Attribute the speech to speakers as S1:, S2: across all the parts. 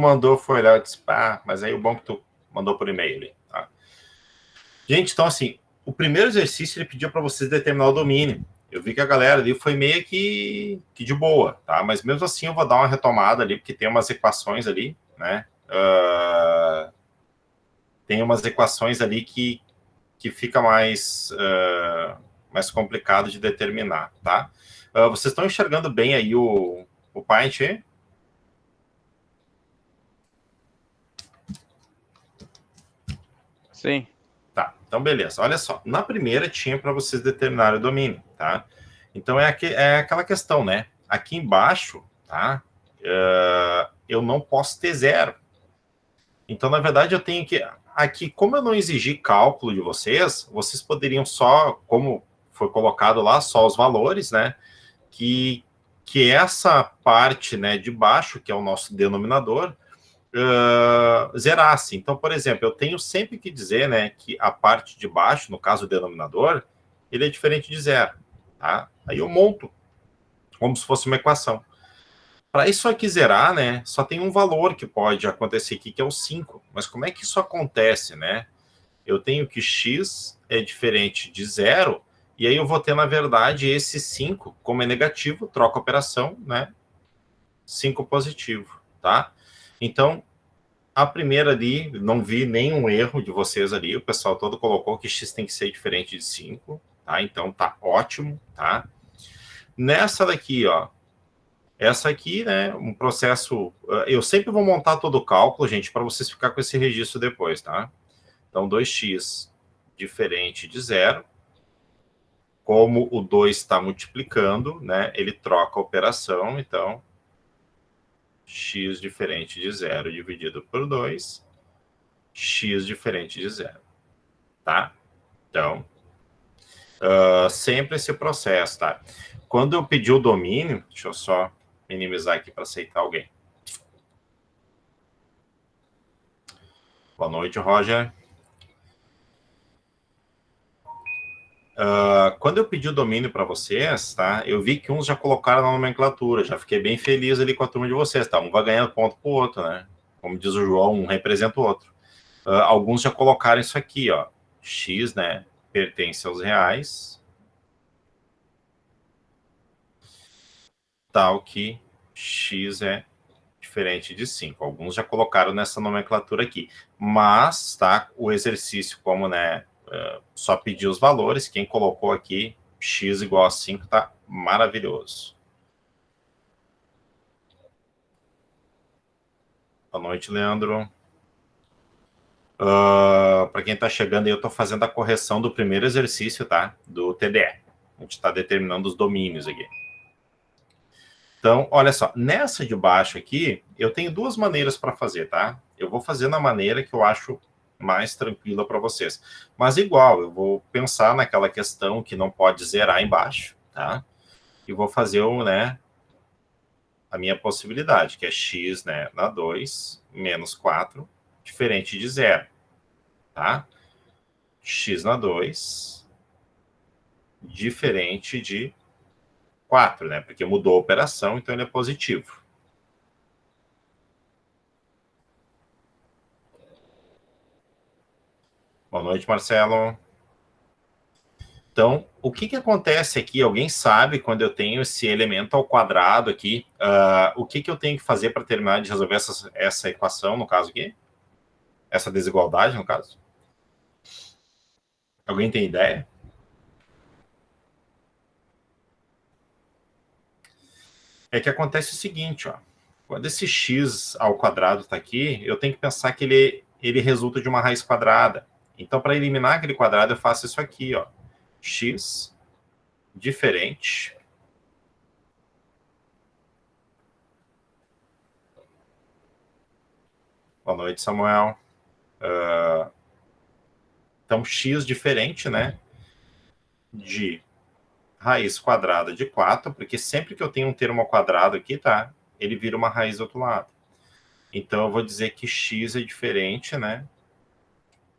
S1: mandou foi olhar e disse, pá, mas aí o bom que tu mandou por e-mail ali, tá? Gente, então assim, o primeiro exercício ele pediu para vocês determinar o domínio. Eu vi que a galera ali foi meio que de boa, tá? Mas mesmo assim eu vou dar uma retomada ali, porque tem umas equações ali, né? Tem umas equações ali que fica mais complicado de determinar, tá? Vocês estão enxergando bem aí o Paint?
S2: Sim.
S1: Tá, então beleza. Olha só, na primeira tinha para vocês determinarem o domínio, tá? Então é aquela questão, né? Aqui embaixo, tá? Eu não posso ter zero. Então, na verdade, eu tenho que... Aqui, como eu não exigi cálculo de vocês, vocês poderiam só, como foi colocado lá, só os valores, né? Que essa parte, né, de baixo, que é o nosso denominador, zerasse. Então, por exemplo, eu tenho sempre que dizer, né, que a parte de baixo, no caso o denominador, ele é diferente de zero, tá? Aí eu monto como se fosse uma equação. Para isso aqui zerar, né, só tem um valor que pode acontecer aqui, que é o 5. Mas como é que isso acontece, né? Eu tenho que x é diferente de zero, e aí eu vou ter, na verdade, esse 5, como é negativo, troca a operação, né? 5 positivo, tá? Então, a primeira ali, não vi nenhum erro de vocês ali, o pessoal todo colocou que x tem que ser diferente de 5, tá? Então, tá ótimo, tá? Nessa daqui, ó, essa aqui, né, um processo... Eu sempre vou montar todo o cálculo, gente, para vocês ficar com esse registro depois, tá? Então, 2x diferente de zero. Como o 2 está multiplicando, né, ele troca a operação, então, x diferente de zero dividido por 2, x diferente de zero, tá? Então, sempre esse processo, tá? Quando eu pedi o domínio, deixa eu só minimizar aqui para aceitar alguém. Boa noite, Roger. Quando eu pedi o domínio para vocês, tá? Eu vi que uns já colocaram na nomenclatura, já fiquei bem feliz ali com a turma de vocês, tá? Um vai ganhando ponto pro outro, né? Como diz o João, um representa o outro. Alguns já colocaram isso aqui, ó. X, né? Pertence aos reais. Tal que X é diferente de 5. Alguns já colocaram nessa nomenclatura aqui. Mas, tá? O exercício, como, né? Só pedir os valores. Quem colocou aqui x igual a 5 tá maravilhoso. Boa noite, Leandro. Para quem está chegando aí, eu estou fazendo a correção do primeiro exercício, tá? Do TDE. A gente está determinando os domínios aqui. Então, olha só, nessa de baixo aqui, eu tenho duas maneiras para fazer, tá? Eu vou fazer na maneira que eu acho mais tranquila para vocês. Mas igual, eu vou pensar naquela questão que não pode zerar embaixo, tá? E vou fazer né, a minha possibilidade, que é x, né, na 2 menos 4, diferente de zero, tá? X na 2, diferente de 4, né? Porque mudou a operação, então ele é positivo. Boa noite, Marcelo. Então, o que acontece aqui? Alguém sabe quando eu tenho esse elemento ao quadrado aqui, o que eu tenho que fazer para terminar de resolver essa equação, no caso aqui? Essa desigualdade, no caso? Alguém tem ideia? É que acontece o seguinte, ó. Quando esse x ao quadrado está aqui, eu tenho que pensar que ele resulta de uma raiz quadrada. Então, para eliminar aquele quadrado, eu faço isso aqui, ó. X diferente. Boa noite, Samuel. Então, x diferente, né? De raiz quadrada de 4, porque sempre que eu tenho um termo ao quadrado aqui, tá? Ele vira uma raiz do outro lado. Então, eu vou dizer que x é diferente, né?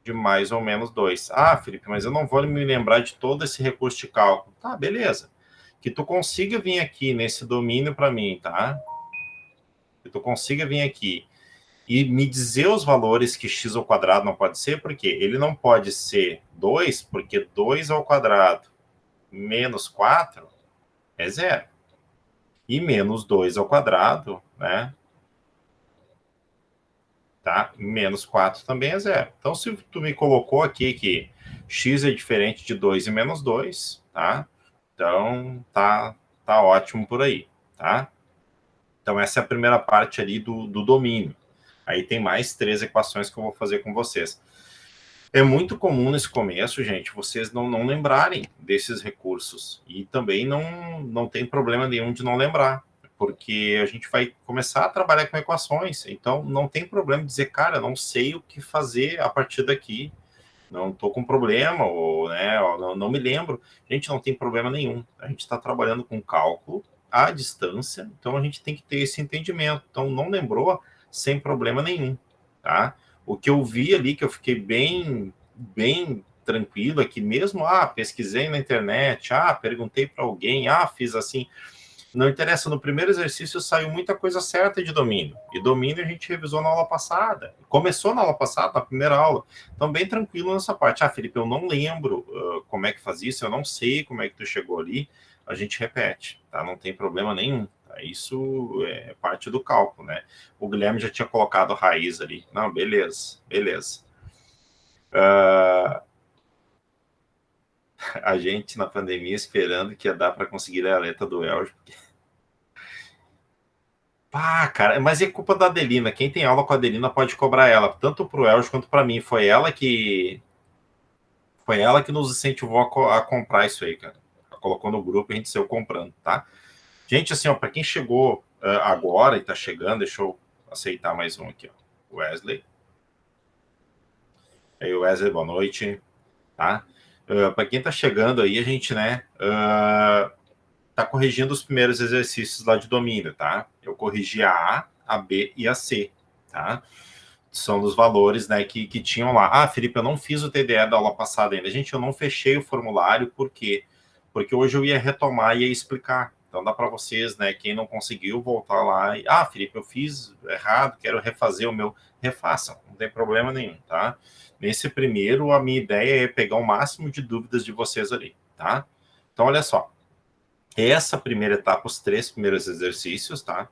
S1: De mais ou menos 2. Ah, Felipe, mas eu não vou me lembrar de todo esse recurso de cálculo. Tá, beleza. Que tu consiga vir aqui nesse domínio para mim, tá? Que tu consiga vir aqui e me dizer os valores que x ao quadrado não pode ser, porque ele não pode ser 2, porque 2 ao quadrado menos 4 é zero. E menos 2 ao quadrado, né? Tá? Menos 4 também é zero. Então, se tu me colocou aqui que x é diferente de 2 e menos 2, tá? Então, tá ótimo por aí, tá? Então, essa é a primeira parte ali do domínio. Aí tem mais 3 equações que eu vou fazer com vocês. É muito comum nesse começo, gente, vocês não lembrarem desses recursos. E também não tem problema nenhum de não lembrar, porque a gente vai começar a trabalhar com equações. Então, não tem problema de dizer, cara, não sei o que fazer a partir daqui. Não estou com problema, ou né, não me lembro. Gente, não tem problema nenhum. A gente está trabalhando com cálculo à distância, então a gente tem que ter esse entendimento. Então, não lembrou, sem problema nenhum, tá? O que eu vi ali, que eu fiquei bem tranquilo, é que mesmo, pesquisei na internet, perguntei para alguém, fiz assim, não interessa, no primeiro exercício saiu muita coisa certa de domínio. E domínio a gente revisou na aula passada. Começou na aula passada, na primeira aula. Então, bem tranquilo nessa parte. Felipe, eu não lembro como é que faz isso, eu não sei como é que tu chegou ali. A gente repete, tá? Não tem problema nenhum. Tá? Isso é parte do cálculo, né? O Guilherme já tinha colocado raiz ali. Não, beleza. A gente na pandemia esperando que ia dar para conseguir a letra do Eljo, cara, mas é culpa da Adelina. Quem tem aula com a Adelina pode cobrar ela, tanto pro Elcio quanto para mim. Foi ela que nos incentivou a comprar isso aí, cara. Ela colocou no grupo e a gente saiu comprando, tá? Gente, assim, ó, para quem chegou agora e tá chegando, deixa eu aceitar mais um aqui, ó. Wesley. Aí, Wesley, boa noite, tá? Para quem tá chegando aí, a gente, né, tá corrigindo os primeiros exercícios lá de domínio, tá? Eu corrigi a B e a C, tá? São dos valores, né, que tinham lá. Felipe, eu não fiz o TDE da aula passada ainda. Gente, eu não fechei o formulário, por quê? Porque hoje eu ia retomar e ia explicar. Então dá para vocês, né, quem não conseguiu voltar lá e, Felipe, eu fiz errado, quero refazer o meu. Refaçam, não tem problema nenhum, tá? Nesse primeiro, a minha ideia é pegar o máximo de dúvidas de vocês ali, tá? Então, olha só. Essa primeira etapa, os 3 primeiros exercícios, tá?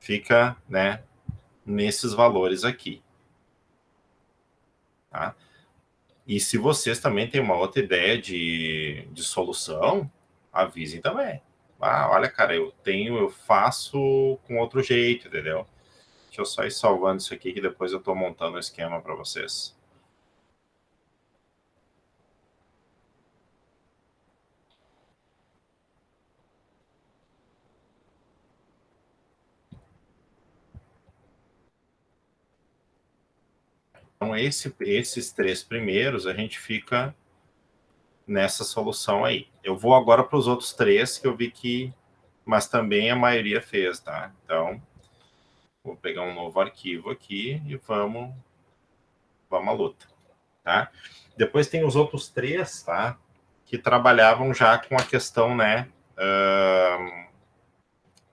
S1: Fica, né, nesses valores aqui, tá? E se vocês também têm uma outra ideia de solução, avisem também. Olha, cara, eu faço com outro jeito, entendeu? Deixa eu só ir salvando isso aqui, que depois eu estou montando o esquema para vocês. Então, esses 3 primeiros, a gente fica nessa solução aí. Eu vou agora para os outros 3, que eu vi que... Mas também a maioria fez, tá? Então, vou pegar um novo arquivo aqui e vamos à luta, tá? Depois tem os outros 3, tá? Que trabalhavam já com a questão, né,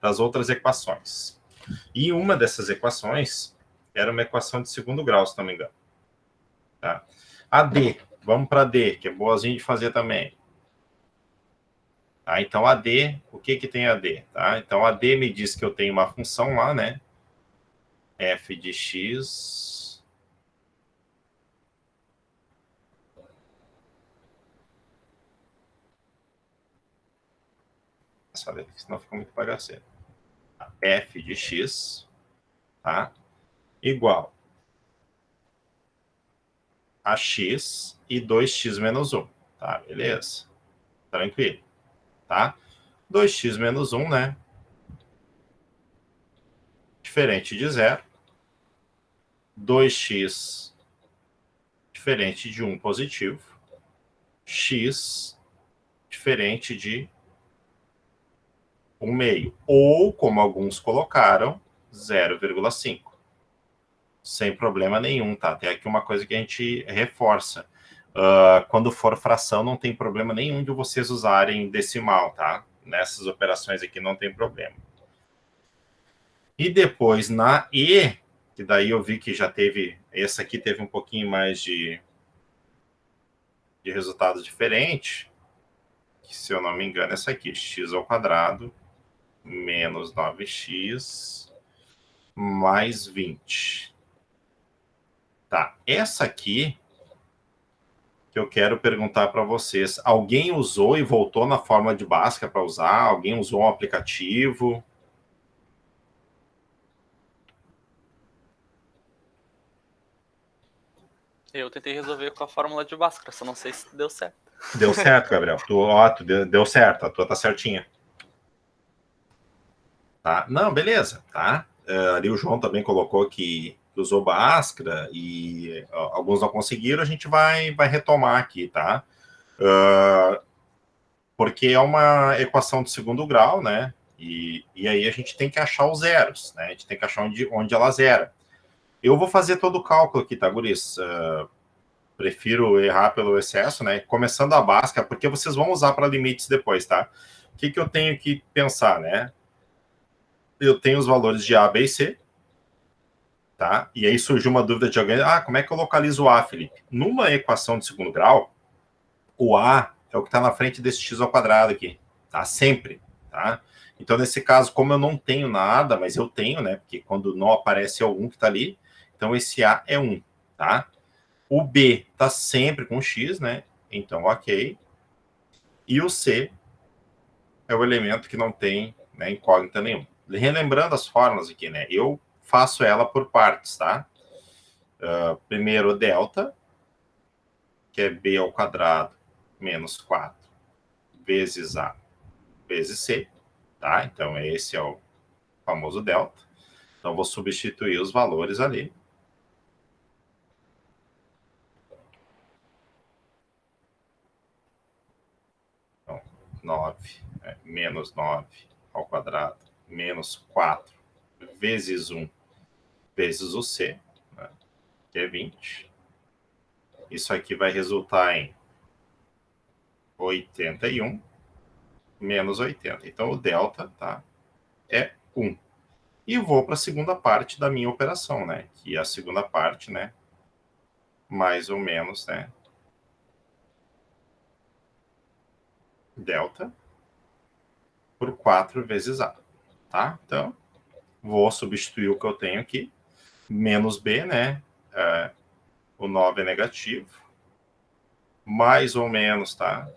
S1: das outras equações. E uma dessas equações era uma equação de segundo grau, se não me engano. Tá? A D, vamos para a D, que é boazinha de fazer também. Tá? Então, a D, o que tem a D? Tá? Então, a D me diz que eu tenho uma função lá, né? F de x... Senão fica muito bagaceiro. F de x, tá? Igual a x e 2x menos 1. Tá, beleza. Tranquilo. Tá? 2x menos 1, né? Diferente de 0. 2x diferente de 1 positivo. X diferente de 1 meio. Ou, como alguns colocaram, 0,5. Sem problema nenhum, tá? Tem aqui uma coisa que a gente reforça. Quando for fração, não tem problema nenhum de vocês usarem decimal, tá? Nessas operações aqui não tem problema. E depois na E, que daí eu vi que já teve, essa aqui teve um pouquinho mais de resultado diferente, que se eu não me engano, essa aqui, x ao quadrado menos 9x mais 20. Tá, essa aqui que eu quero perguntar para vocês. Alguém usou e voltou na forma de Bhaskara para usar? Alguém usou um aplicativo?
S2: Eu tentei resolver com a fórmula de Bhaskara, só não sei se deu certo.
S1: Deu certo, Gabriel. Tu deu certo, a tua tá certinha. Tá? Não, beleza, tá? Ali o João também colocou que usou Bhaskara e alguns não conseguiram, a gente vai retomar aqui, tá? Porque é uma equação de segundo grau, né? E aí a gente tem que achar os zeros, né? A gente tem que achar onde ela zera. Eu vou fazer todo o cálculo aqui, tá, guris? Prefiro errar pelo excesso, né? Começando a Bhaskara, porque vocês vão usar para limites depois, tá? O que eu tenho que pensar, né? Eu tenho os valores de A, B e C, tá? E aí surgiu uma dúvida de alguém, como é que eu localizo o A, Felipe? Numa equação de segundo grau, o A é o que está na frente desse x ao quadrado aqui, tá? Sempre, tá? Então, nesse caso, como eu não tenho nada, mas eu tenho, né? Porque quando não aparece é o 1 que está ali, então esse A é 1, tá? O B está sempre com x, né? Então, ok. E o C é o elemento que não tem, né, incógnita nenhuma. Relembrando as fórmulas aqui, né? Eu faço ela por partes, tá? Primeiro, delta, que é B ao quadrado menos 4 vezes A vezes C, tá? Então, esse é o famoso delta. Então, vou substituir os valores ali. Então, 9, menos 9 ao quadrado, menos 4 vezes 1 vezes o C, né, que é 20. Isso aqui vai resultar em 81 menos 80. Então, o delta, tá, é 1. E vou para a segunda parte da minha operação, né? Que é a segunda parte, né? Mais ou menos, né? Delta por 4 vezes A, tá? Então, vou substituir o que eu tenho aqui. Menos B, né? O 9 é negativo. Mais ou menos, tá?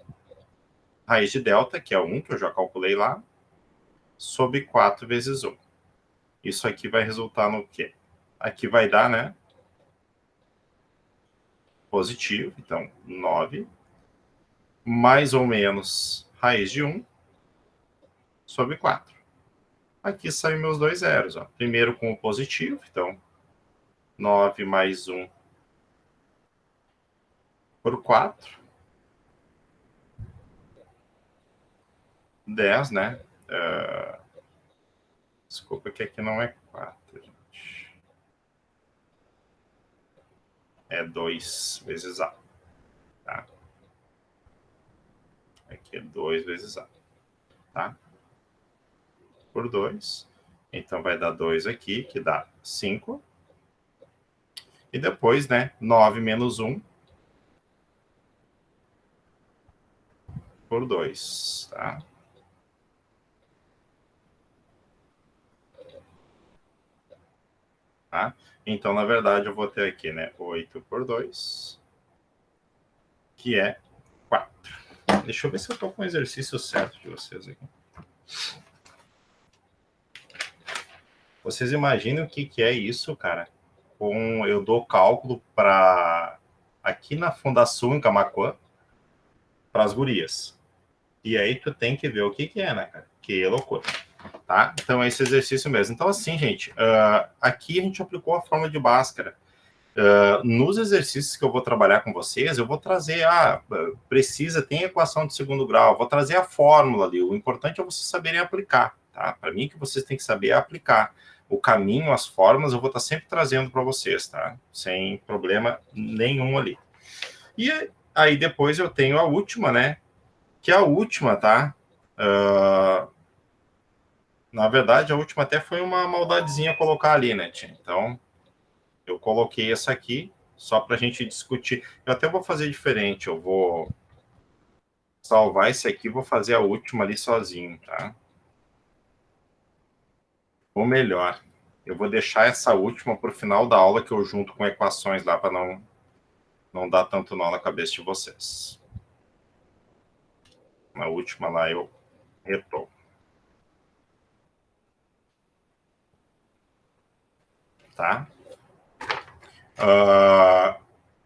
S1: Raiz de delta, que é 1, que eu já calculei lá, sobre 4 vezes 1. Isso aqui vai resultar no quê? Aqui vai dar, né? Positivo, então 9, mais ou menos raiz de 1 sobre 4. Aqui saem meus dois zeros. Ó. Primeiro com o positivo, então 9 mais 1 por 4. 10, né? Desculpa que aqui não é 4, gente. É 2 vezes A. Tá? Aqui é 2 vezes A. Tá? Por 2. Então vai dar 2 aqui, que dá 5. E depois, né? 9 menos 1 por 2. Tá? Tá? Então, na verdade, eu vou ter aqui, né? 8 por 2, que é 4. Deixa eu ver se eu estou com o exercício certo de vocês aqui. Vocês imaginam o que é isso, cara? Eu dou cálculo para aqui na Fundação em Camaquã para as gurias. E aí tu tem que ver o que é, né, cara? Que loucura. Tá? Então é esse exercício mesmo. Então, assim, gente, aqui a gente aplicou a forma de Bhaskara. Nos exercícios que eu vou trabalhar com vocês, eu vou trazer tem equação de segundo grau, vou trazer a fórmula ali. O importante é vocês saberem aplicar, tá? Para mim, o que vocês têm que saber é aplicar. O caminho, as fórmulas, eu vou estar sempre trazendo para vocês, tá? Sem problema nenhum ali. E aí depois eu tenho a última, né? Que é a última, tá? Na verdade, a última até foi uma maldadezinha colocar ali, né, tia? Então, eu coloquei essa aqui só para a gente discutir. Eu até vou fazer diferente. Eu vou salvar esse aqui e vou fazer a última ali sozinho, tá? Ou melhor, eu vou deixar essa última para o final da aula que eu junto com equações lá para não dar tanto nó na cabeça de vocês. Na última lá eu retomo. Tá?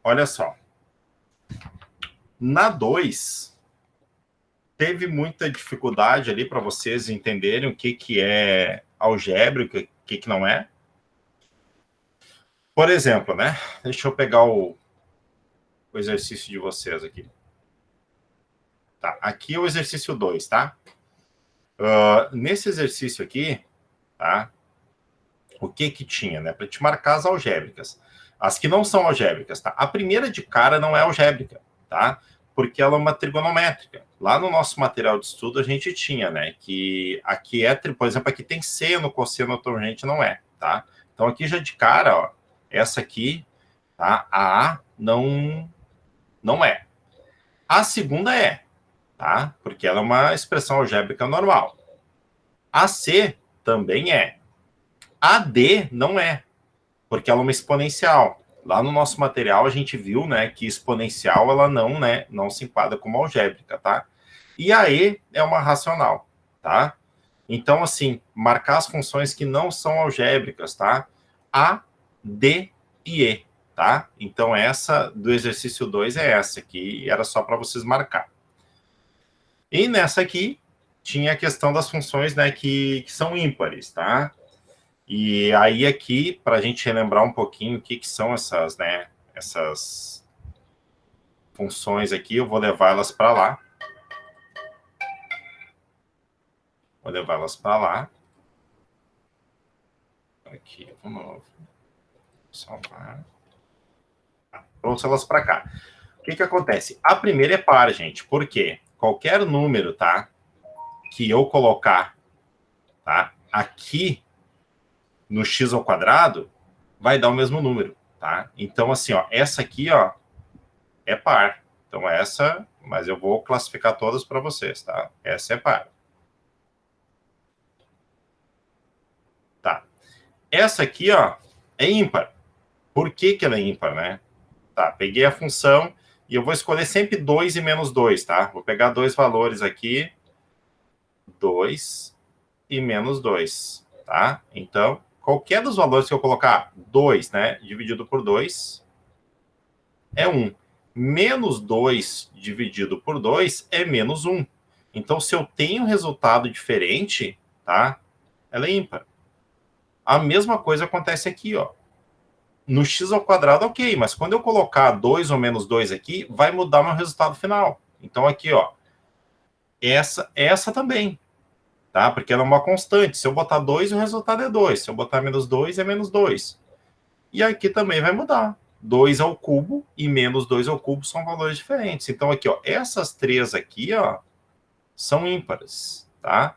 S1: Olha só. Na 2, teve muita dificuldade ali para vocês entenderem o que é algébrico e o que não é. Por exemplo, né? Deixa eu pegar o exercício de vocês aqui. Tá, aqui é o exercício 2, tá? Nesse exercício aqui, tá? O que tinha, né? Para te marcar as algébricas. As que não são algébricas, tá? A primeira de cara não é algébrica, tá? Porque ela é uma trigonométrica. Lá no nosso material de estudo a gente tinha, né? Que aqui é, por exemplo, aqui tem seno, cosseno, tangente, não é, tá? Então aqui já de cara, ó, essa aqui, tá? A não é. A segunda é, tá? Porque ela é uma expressão algébrica normal. A C também é. A D não é, porque ela é uma exponencial. Lá no nosso material a gente viu, né, que exponencial ela não se enquadra como algébrica, tá? E a E é uma racional, tá? Então, assim, marcar as funções que não são algébricas, tá? A, D e E, tá? Então, essa do exercício 2 é essa aqui, era só para vocês marcar. E nessa aqui, tinha a questão das funções, né, que são ímpares, tá? E aí aqui, para a gente relembrar um pouquinho o que são essas, né, essas funções aqui, eu vou levá-las para lá. Vou levá-las para lá. Aqui, de novo. Salvar. Trouxe elas para cá. O que acontece? A primeira é par, gente. Por quê? Qualquer número, tá? Que eu colocar, tá? Aqui no x ao quadrado, vai dar o mesmo número, tá? Então, assim, ó, essa aqui, ó, é par. Então, essa, mas eu vou classificar todas para vocês, tá? Essa é par. Tá. Essa aqui, ó, é ímpar. Por que ela é ímpar, né? Tá, peguei a função e eu vou escolher sempre 2 e menos 2, tá? Vou pegar dois valores aqui, 2 e menos 2, tá? Então, qualquer dos valores que eu colocar, 2, né, dividido por 2, é 1. Menos 2 dividido por 2 é menos 1. Então, se eu tenho um resultado diferente, tá? Ela é ímpar. A mesma coisa acontece aqui, ó. No x ao quadrado, ok, mas quando eu colocar 2 ou menos 2 aqui, vai mudar meu resultado final. Então, aqui, ó, essa também, tá? Porque ela é uma constante. Se eu botar 2, o resultado é 2. Se eu botar menos 2, é menos 2. E aqui também vai mudar. 2 ao cubo e menos 2 ao cubo são valores diferentes. Então, aqui, ó, essas três aqui, ó, são ímpares, tá?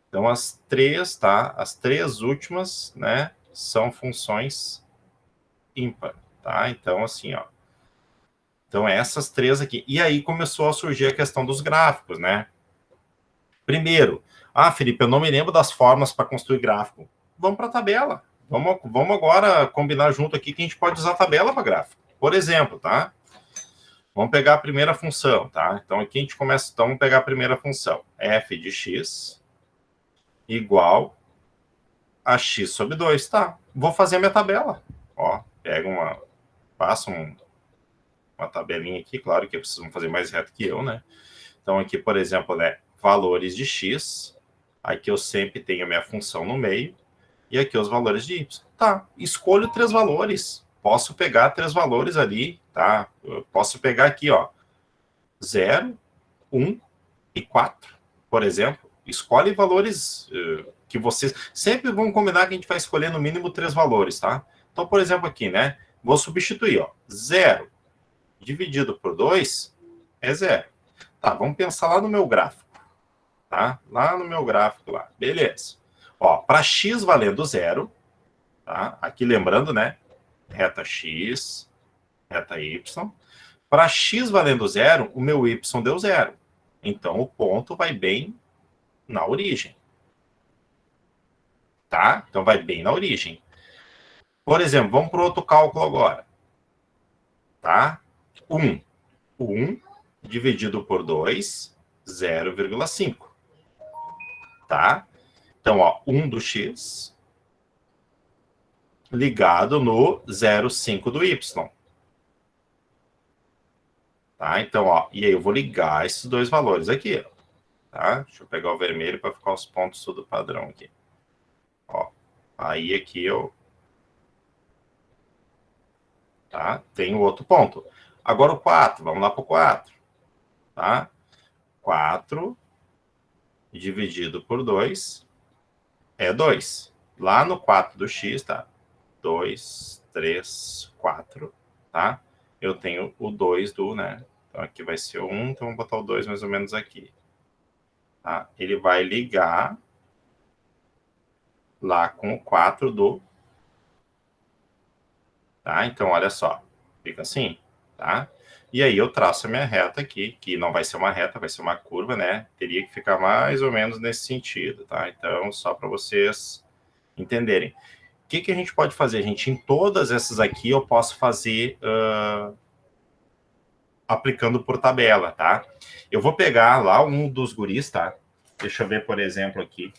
S1: Então, as três, tá? As três últimas, né, são funções ímpar, tá? Então, assim, ó. Então, essas três aqui. E aí começou a surgir a questão dos gráficos, né? Primeiro, Felipe, eu não me lembro das formas para construir gráfico. Vamos para a tabela. Vamos agora combinar junto aqui que a gente pode usar a tabela para gráfico. Por exemplo, tá? Vamos pegar a primeira função, tá? Então, aqui a gente começa, então, vamos pegar a primeira função. F de x igual a x sobre 2, tá? Vou fazer a minha tabela. Ó, faço uma tabelinha aqui, claro que vocês vão fazer mais reto que eu, né? Então, aqui, por exemplo, né, valores de x, aqui eu sempre tenho a minha função no meio, e aqui os valores de y. Tá, escolho 3 valores. Posso pegar 3 valores ali, tá? Eu posso pegar aqui, ó, 0, 1 e 4, por exemplo. Escolhe valores que vocês... Sempre vão combinar que a gente vai escolher no mínimo 3 valores, tá? Então, por exemplo, aqui, né? Vou substituir, ó, 0 dividido por 2 é 0. Tá, vamos pensar lá no meu gráfico. Tá? Lá no meu gráfico lá. Beleza. Ó, para x valendo zero, tá? Aqui lembrando, né? Reta x, reta y. Para x valendo zero, o meu y deu zero. Então, o ponto vai bem na origem. Tá? Então, vai bem na origem. Por exemplo, vamos para outro cálculo agora. Tá? 1. 1 dividido por 2, 0,5. Tá? Então, ó, 1 do x ligado no 0,5 do y. Tá? Então, ó, e aí eu vou ligar esses dois valores aqui. Tá? Deixa eu pegar o vermelho para ficar os pontos tudo padrão aqui. Ó, aí aqui eu... Tá? Tem o outro ponto. Agora o 4, vamos lá para o 4. Tá? 4 dividido por 2 é 2. Lá no 4 do x, tá? 2, 3, 4, tá? Eu tenho o 2 do, né? Então aqui vai ser o 1, então vamos botar o 2 mais ou menos aqui. Tá? Ele vai ligar lá com o 4 do... Tá? Então, olha só. Fica assim, tá? E aí eu traço a minha reta aqui, que não vai ser uma reta, vai ser uma curva, né? Teria que ficar mais ou menos nesse sentido, tá? Então, só para vocês entenderem. O que a gente pode fazer, gente? Em todas essas aqui eu posso fazer aplicando por tabela, tá? Eu vou pegar lá um dos guris, tá? Deixa eu ver, por exemplo, aqui.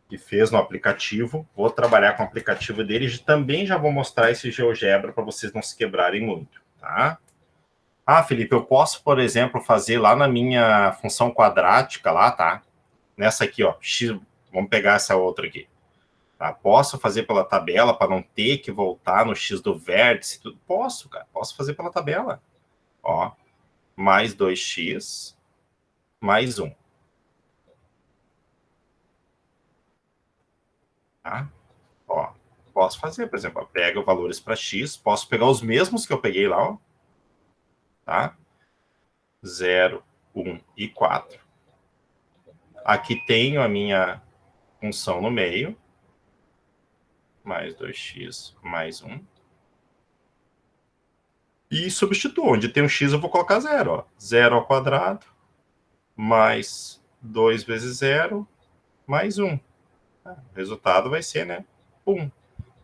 S1: Que fez no aplicativo. Vou trabalhar com o aplicativo dele e também já vou mostrar esse GeoGebra para vocês não se quebrarem muito, tá? Ah, Felipe, eu posso, por exemplo, fazer lá na minha função quadrática lá, tá? Nessa aqui, ó, x, vamos pegar essa outra aqui. Tá? Posso fazer pela tabela para não ter que voltar no x do vértice, tudo? Posso, cara, posso fazer pela tabela. Ó, mais 2x, mais 1. Tá? Ó, posso fazer, por exemplo, pega valores para x, posso pegar os mesmos que eu peguei lá, ó, tá? 0, 1 e 4. Aqui tenho a minha função no meio, mais 2x, mais 1. E substituo, onde tem um x eu vou colocar 0, ó. 0 ao quadrado, mais 2 vezes 0, mais 1. O resultado vai ser, né, 1.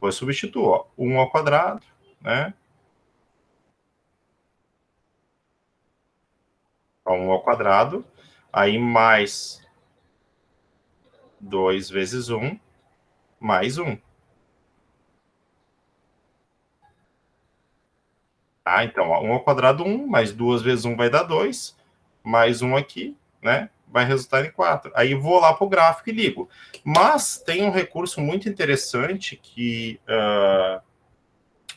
S1: Vou substituir, ó, 1 ao quadrado, né? 1 ao quadrado, aí mais 2 vezes 1, mais 1. Tá, então, ó, 1 ao quadrado, 1, mais 2 vezes 1 vai dar 2, mais 1 aqui, né? Vai resultar em 4. Aí vou lá para o gráfico e ligo. Mas tem um recurso muito interessante que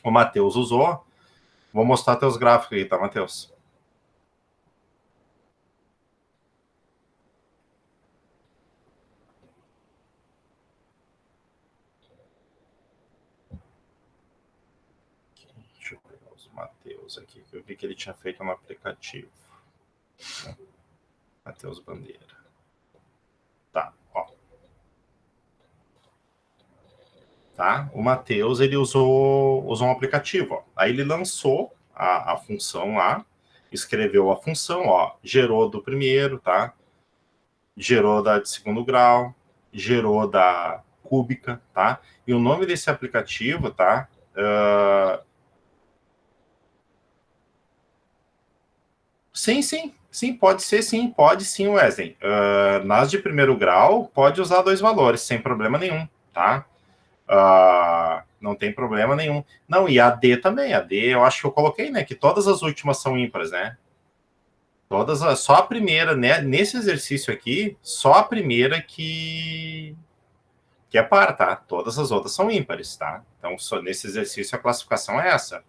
S1: o Matheus usou. Vou mostrar teus gráficos aí, tá, Matheus? Deixa eu pegar os Matheus aqui, que eu vi que ele tinha feito no aplicativo. Matheus Bandeira. Tá, ó. Tá? O Matheus, ele usou um aplicativo, ó. Aí ele lançou a função lá, escreveu a função, ó, gerou do primeiro, tá? Gerou da de segundo grau, gerou da cúbica, tá? E o nome desse aplicativo, tá? Sim, pode ser, sim, pode sim, Wesley. Nas de primeiro grau, pode usar dois valores, sem problema nenhum, tá? Não tem problema nenhum. Não, e a D também. A D, eu acho que eu coloquei, né? Que todas as últimas são ímpares, né? Só a primeira, né? Nesse exercício aqui, só a primeira que é par, tá? Todas as outras são ímpares, tá? Então, só nesse exercício, a classificação é essa.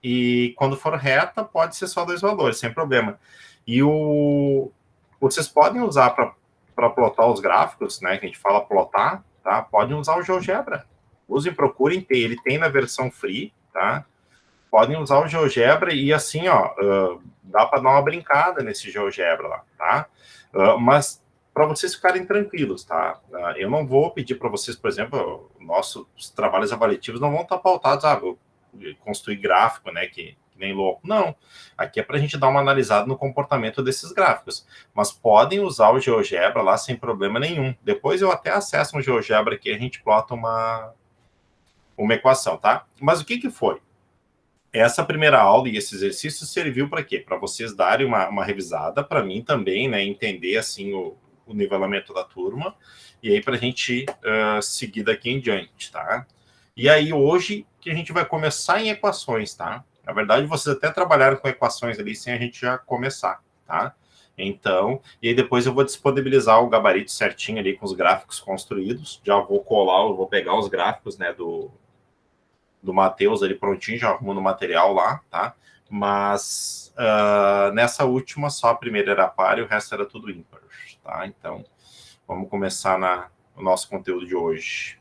S1: E quando for reta, pode ser só dois valores, sem problema. E vocês podem usar para plotar os gráficos, né? Que a gente fala plotar, tá? Podem usar o GeoGebra. Usem, procurem ter. Ele tem na versão free, tá? podem usar o GeoGebra e assim, ó, dá para dar uma brincada nesse GeoGebra lá, tá? Mas para vocês ficarem tranquilos, tá? Eu não vou pedir para vocês, por exemplo, nossos trabalhos avaliativos não vão estar pautados, construir gráfico, né, que nem louco. Não, aqui é para a gente dar uma analisada no comportamento desses gráficos, mas podem usar o GeoGebra lá sem problema nenhum. Depois eu até acesso um GeoGebra aqui, a gente plota uma equação, tá? Mas o que foi? Essa primeira aula e esse exercício serviu para quê? Para vocês darem uma revisada, para mim também, né, entender assim o nivelamento da turma, e aí para a gente seguir daqui em diante, tá? E aí hoje que a gente vai começar em equações, tá? Na verdade, vocês até trabalharam com equações ali sem a gente já começar, tá? Então, e aí depois eu vou disponibilizar o gabarito certinho ali com os gráficos construídos, já vou colar, eu vou pegar os gráficos, né, do Matheus ali prontinho, já arrumando o material lá, tá? Mas nessa última, só a primeira era par e o resto era tudo ímpar, tá? Então, vamos começar no nosso conteúdo de hoje.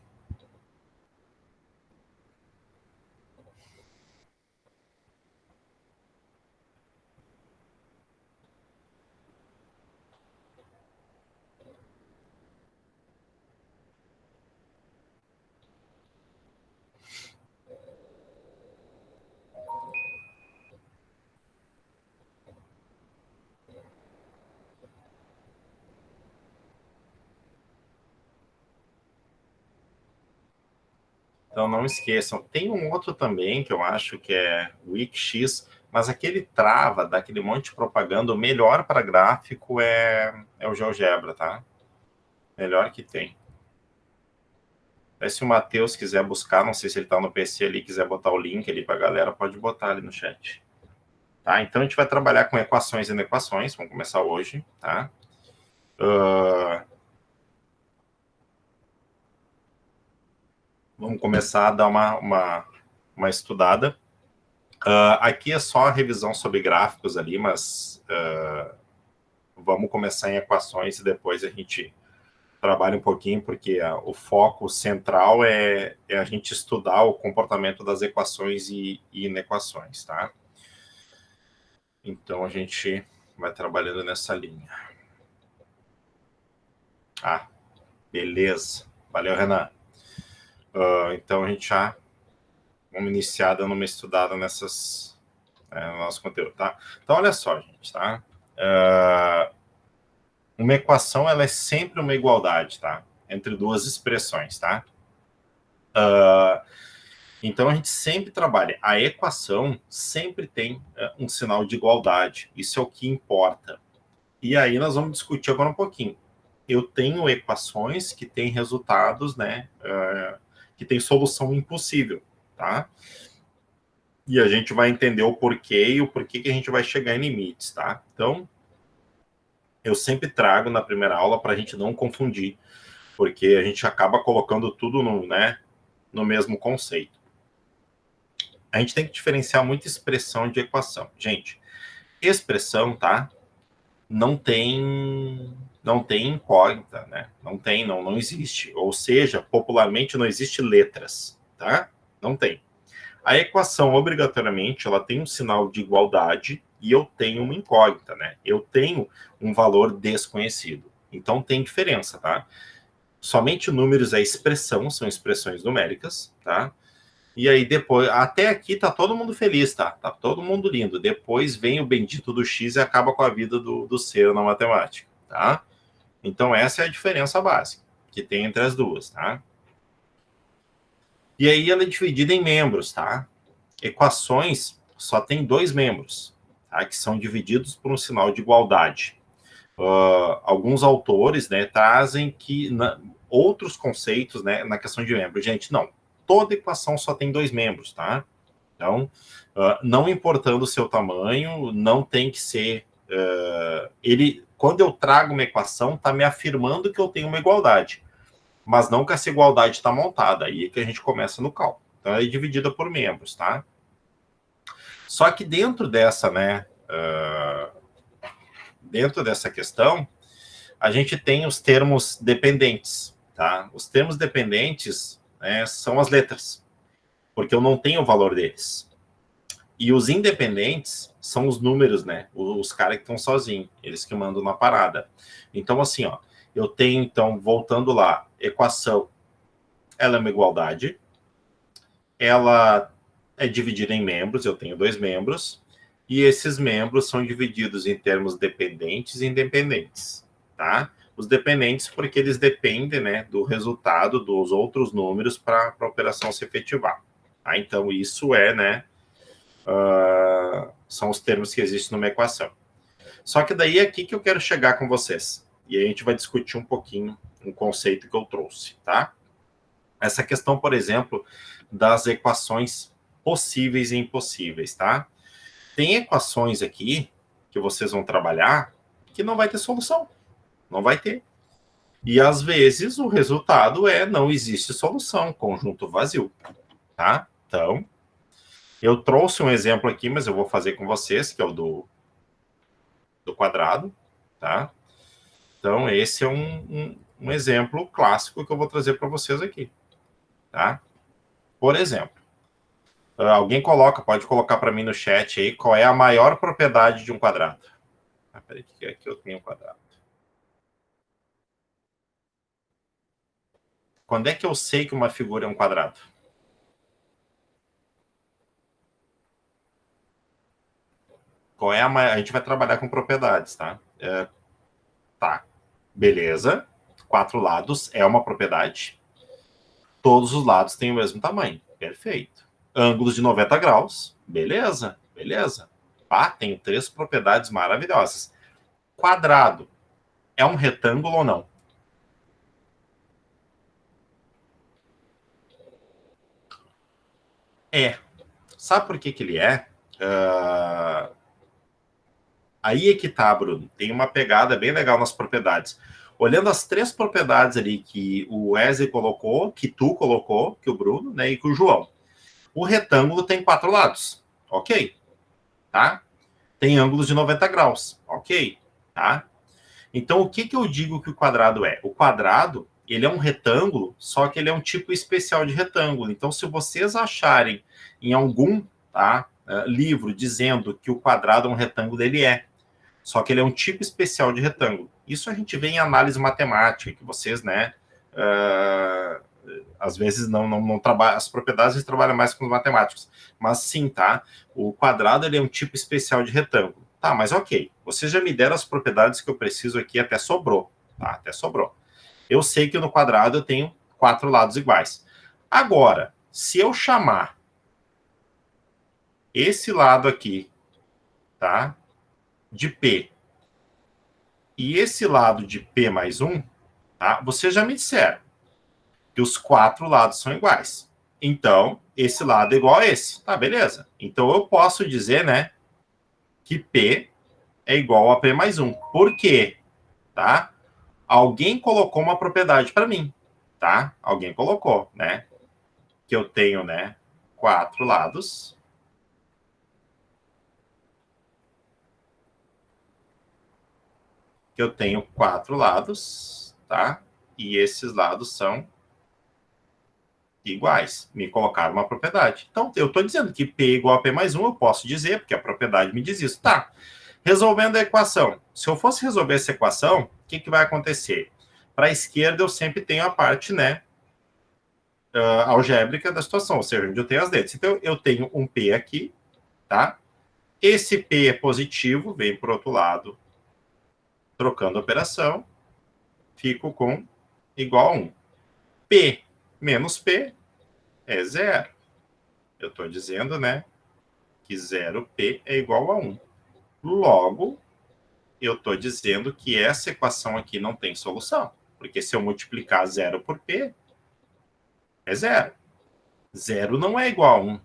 S1: Então, não esqueçam. Tem um outro também que eu acho que é o Wix, mas aquele trava, dá aquele monte de propaganda. O melhor para gráfico é o GeoGebra, tá? Melhor que tem. Até se o Matheus quiser buscar, não sei se ele está no PC ali, quiser botar o link ali para a galera, pode botar ali no chat. Tá? Então, a gente vai trabalhar com equações e inequações. Vamos começar hoje, tá? Vamos começar a dar uma estudada. Aqui é só a revisão sobre gráficos ali, mas vamos começar em equações e depois a gente trabalha um pouquinho, porque o foco central é a gente estudar o comportamento das equações e inequações, tá? Então, a gente vai trabalhando nessa linha. Beleza. Valeu, Renan. Então, a gente já vamos iniciar dando uma estudada nessas no nosso conteúdo, tá? Então, olha só, gente, tá? Uma equação, ela é sempre uma igualdade, tá? Entre duas expressões, tá? Então, a gente sempre trabalha. A equação sempre tem um sinal de igualdade. Isso é o que importa. E aí, nós vamos discutir agora um pouquinho. Eu tenho equações que têm resultados, né? Que tem solução impossível, tá? E a gente vai entender o porquê e o porquê que a gente vai chegar em limites, tá? Então, eu sempre trago na primeira aula para a gente não confundir, porque a gente acaba colocando tudo no mesmo conceito. A gente tem que diferenciar muita expressão de equação. Gente, expressão, tá? Não tem incógnita, né? Não existe. Ou seja, popularmente não existe letras, tá? Não tem. A equação, obrigatoriamente, ela tem um sinal de igualdade e eu tenho uma incógnita, né? Eu tenho um valor desconhecido. Então, tem diferença, tá? Somente números é expressão, são expressões numéricas, tá? E aí, depois, até aqui tá todo mundo feliz, tá? Tá todo mundo lindo. Depois vem o bendito do X e acaba com a vida do ser na matemática, tá? Então, essa é a diferença básica que tem entre as duas, tá? E aí, ela é dividida em membros, tá? Equações só tem dois membros, tá? Que são divididos por um sinal de igualdade. Alguns autores, né, trazem que outros conceitos, né, na questão de membros. Gente, não. Toda equação só tem dois membros, tá? Então, não importando o seu tamanho, não tem que ser... quando eu trago uma equação, está me afirmando que eu tenho uma igualdade, mas não que essa igualdade está montada. Aí é que a gente começa no cálculo. Então, ela é dividida por membros, tá? Só que dentro dessa, né, dentro dessa questão, a gente tem os termos dependentes, tá? Os termos dependentes, né, são as letras, porque eu não tenho o valor deles. E os independentes são os números, né? Os caras que estão sozinhos, eles que mandam na parada. Então, assim, ó, eu tenho, então, voltando lá, equação, ela é uma igualdade, ela é dividida em membros, eu tenho 2 membros, e esses membros são divididos em termos dependentes e independentes, tá? Os dependentes porque eles dependem, né, do resultado dos outros números para a operação se efetivar. Tá? Então, isso é, né, são os termos que existem numa equação. Só que daí é aqui que eu quero chegar com vocês. E aí a gente vai discutir um pouquinho um conceito que eu trouxe, tá? Essa questão, por exemplo, das equações possíveis e impossíveis, tá? Tem equações aqui que vocês vão trabalhar que não vai ter solução. Não vai ter. E às vezes o resultado é não existe solução, conjunto vazio, tá? Então, eu trouxe um exemplo aqui, mas eu vou fazer com vocês, que é o do quadrado, tá? Então, esse é um exemplo clássico que eu vou trazer para vocês aqui, tá? Por exemplo, alguém pode colocar para mim no chat aí qual é a maior propriedade de um quadrado. Peraí, que aqui eu tenho um quadrado. Quando é que eu sei que uma figura é um quadrado? Qual é a gente vai trabalhar com propriedades, tá? Tá, beleza. 4 lados é uma propriedade. Todos os lados têm o mesmo tamanho. Perfeito. Ângulos de 90 graus. Beleza, beleza. Ah, tem 3 propriedades maravilhosas. Quadrado é um retângulo ou não? É. Sabe por que ele é? Aí é que tá, Bruno. Tem uma pegada bem legal nas propriedades. Olhando as 3 propriedades ali que o Wesley colocou, que tu colocou, que o Bruno, né, e que o João. O retângulo tem 4 lados. Ok. Tá? Tem ângulos de 90 graus. Ok. Tá? Então, o que eu digo que o quadrado é? O quadrado, ele é um retângulo, só que ele é um tipo especial de retângulo. Então, se vocês acharem em algum livro dizendo que o quadrado é um retângulo, ele é. Só que ele é um tipo especial de retângulo. Isso a gente vê em análise matemática, que vocês, né, às vezes não trabalham, as propriedades trabalham mais com os matemáticos. Mas sim, tá? O quadrado, ele é um tipo especial de retângulo. Tá, mas ok. Vocês já me deram as propriedades que eu preciso aqui, até sobrou. Tá, até sobrou. Eu sei que no quadrado eu tenho 4 lados iguais. Agora, se eu chamar esse lado aqui, tá, de P, e esse lado de P mais 1, tá, vocês já me disseram que os 4 lados são iguais. Então, esse lado é igual a esse. Tá, beleza. Então, eu posso dizer, né, que P é igual a P mais 1. Por quê? Tá? Alguém colocou uma propriedade para mim, tá? Alguém colocou, né? Que eu tenho, né, 4 lados. Que eu tenho 4 lados, tá? E esses lados são iguais. Me colocaram uma propriedade. Então, eu estou dizendo que P igual a P mais 1, eu posso dizer, porque a propriedade me diz isso. Tá. Resolvendo a equação. Se eu fosse resolver essa equação, o que vai acontecer? Para a esquerda, eu sempre tenho a parte, né, algébrica da situação, ou seja, onde eu tenho as letras. Então, eu tenho um P aqui, tá? Esse P é positivo, vem para o outro lado, trocando a operação, fico com igual a 1. P menos P é 0. Eu estou dizendo, né, que 0P é igual a 1. Logo, eu estou dizendo que essa equação aqui não tem solução. Porque se eu multiplicar 0 por P, é 0. 0 não é igual a 1.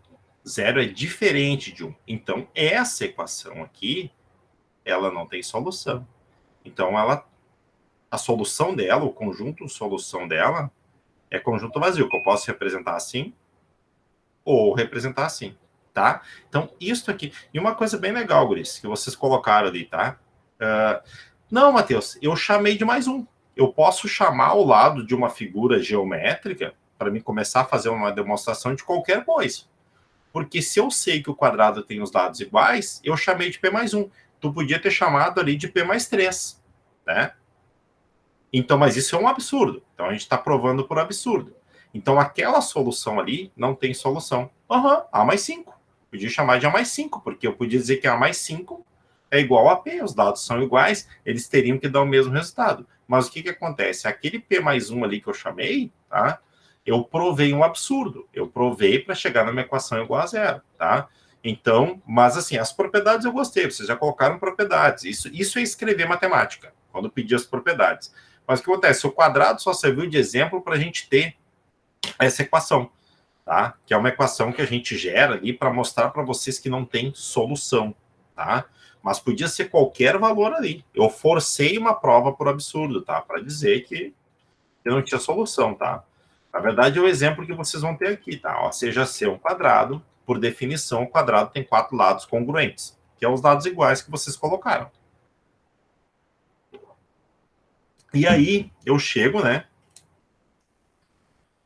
S1: 0 é diferente de 1. Então, essa equação aqui, ela não tem solução. Então, a solução dela, o conjunto de solução dela, é conjunto vazio, que eu posso representar assim ou representar assim, tá? Então, isso aqui... E uma coisa bem legal, guris, que vocês colocaram ali, tá? Não, Matheus, eu chamei de mais um. Eu posso chamar o lado de uma figura geométrica para mim começar a fazer uma demonstração de qualquer coisa. Porque se eu sei que o quadrado tem os lados iguais, eu chamei de P mais 1. Tu podia ter chamado ali de P mais 3, né? Então, mas isso é um absurdo. Então, a gente está provando por absurdo. Então, aquela solução ali não tem solução. A mais 5. Podia chamar de A mais 5, porque eu podia dizer que A mais 5 é igual a P. Os dados são iguais, eles teriam que dar o mesmo resultado. Mas o que acontece? Aquele P mais 1 ali que eu chamei, tá? Eu provei um absurdo. Eu provei para chegar na minha equação igual a zero, tá? Então, mas assim, as propriedades eu gostei. Vocês já colocaram propriedades. Isso é escrever matemática, quando pedir as propriedades. Mas o que acontece? O quadrado só serviu de exemplo para a gente ter essa equação, tá? Que é uma equação que a gente gera ali para mostrar para vocês que não tem solução, tá? Mas podia ser qualquer valor ali. Eu forcei uma prova por absurdo, tá? Para dizer que não tinha solução, tá? Na verdade, é o exemplo que vocês vão ter aqui, tá? Ó, seja C um quadrado, por definição, o quadrado tem 4 lados congruentes, que é os lados iguais que vocês colocaram. E aí, eu chego, né,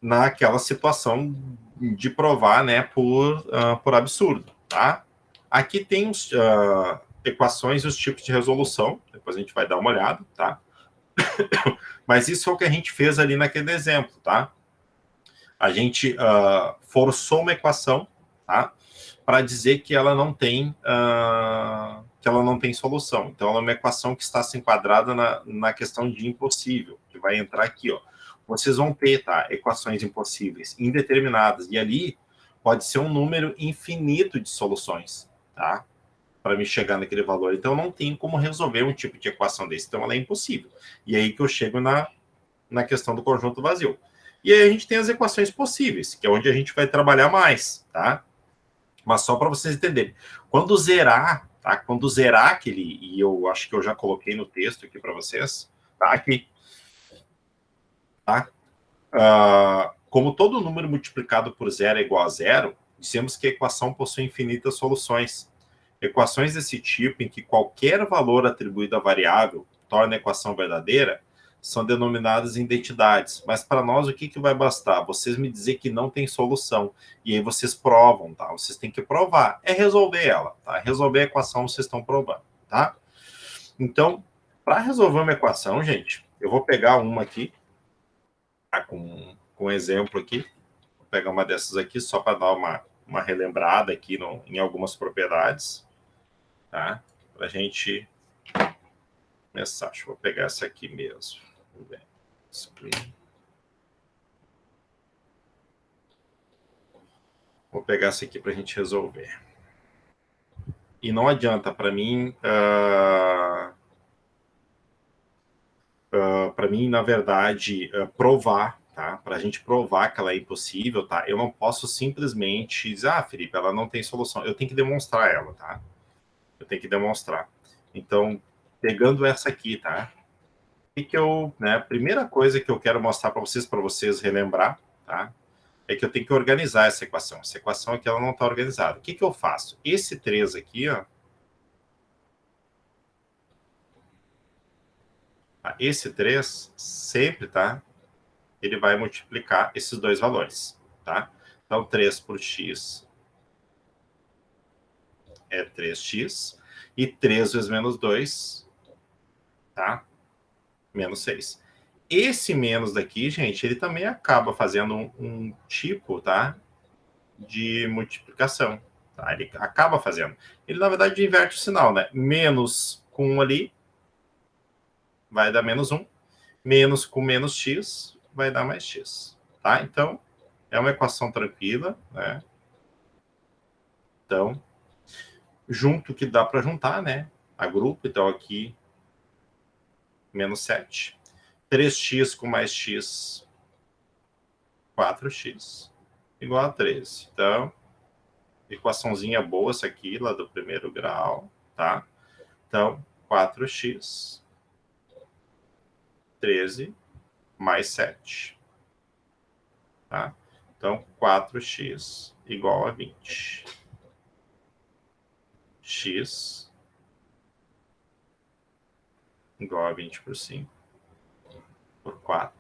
S1: naquela situação de provar, né, por absurdo, tá? Aqui tem os equações e os tipos de resolução, depois a gente vai dar uma olhada, tá? Mas isso é o que a gente fez ali naquele exemplo, tá? A gente forçou uma equação, tá? Para dizer que ela não tem solução. Então, ela é uma equação que está se enquadrada na questão de impossível, que vai entrar aqui, ó. Vocês vão ter, tá, equações impossíveis, indeterminadas, e ali pode ser um número infinito de soluções, tá? Para me chegar naquele valor. Então, não tem como resolver um tipo de equação desse. Então, ela é impossível. E aí que eu chego na questão do conjunto vazio. E aí a gente tem as equações possíveis, que é onde a gente vai trabalhar mais, tá? Mas só para vocês entenderem. Quando zerar, tá? Quando zerar aquele, e eu acho que eu já coloquei no texto aqui para vocês, tá? Aqui, tá? Como todo número multiplicado por zero é igual a zero, dizemos que a equação possui infinitas soluções. Equações desse tipo, em que qualquer valor atribuído à variável torna a equação verdadeira, são denominadas identidades. Mas para nós, o que vai bastar? Vocês me dizer que não tem solução. E aí vocês provam, tá? Vocês têm que provar. É resolver ela, tá? Resolver a equação, vocês estão provando, tá? Então, para resolver uma equação, gente, eu vou pegar uma aqui, tá? Com um exemplo aqui. Vou pegar uma dessas aqui só para dar uma relembrada aqui em algumas propriedades, tá? Para a gente começar. Deixa eu pegar essa aqui mesmo. Vou pegar essa aqui para a gente resolver. E não adianta para mim, na verdade, provar, tá? Para a gente provar que ela é impossível, tá? Eu não posso simplesmente dizer, Felipe, ela não tem solução. Eu tenho que demonstrar ela, tá? Eu tenho que demonstrar. Então, pegando essa aqui, tá? Né? A primeira coisa que eu quero mostrar para vocês relembrar, tá? É que eu tenho que organizar essa equação. Essa equação aqui ela não está organizada. O que eu faço? Esse 3 aqui, ó. Esse 3 sempre, tá? Ele vai multiplicar esses dois valores, tá? Então, 3 por x é 3x. E 3 vezes menos 2, tá? Menos 6. Esse menos daqui, gente, ele também acaba fazendo um tipo, tá? De multiplicação. Tá? Ele acaba fazendo. Ele, na verdade, inverte o sinal, né? Menos com 1 ali vai dar menos 1. Menos com menos x vai dar mais x. Tá? Então, é uma equação tranquila, né? Então, junto que dá para juntar, né? A grupo, então aqui, menos 7. 3x com mais x, 4x, igual a 13. Então, equaçãozinha boa essa aqui, lá do primeiro grau, tá? Então, 4x, 13, mais 7. Tá? Então, 4x igual a 20. X igual a 20 por 5 por 4.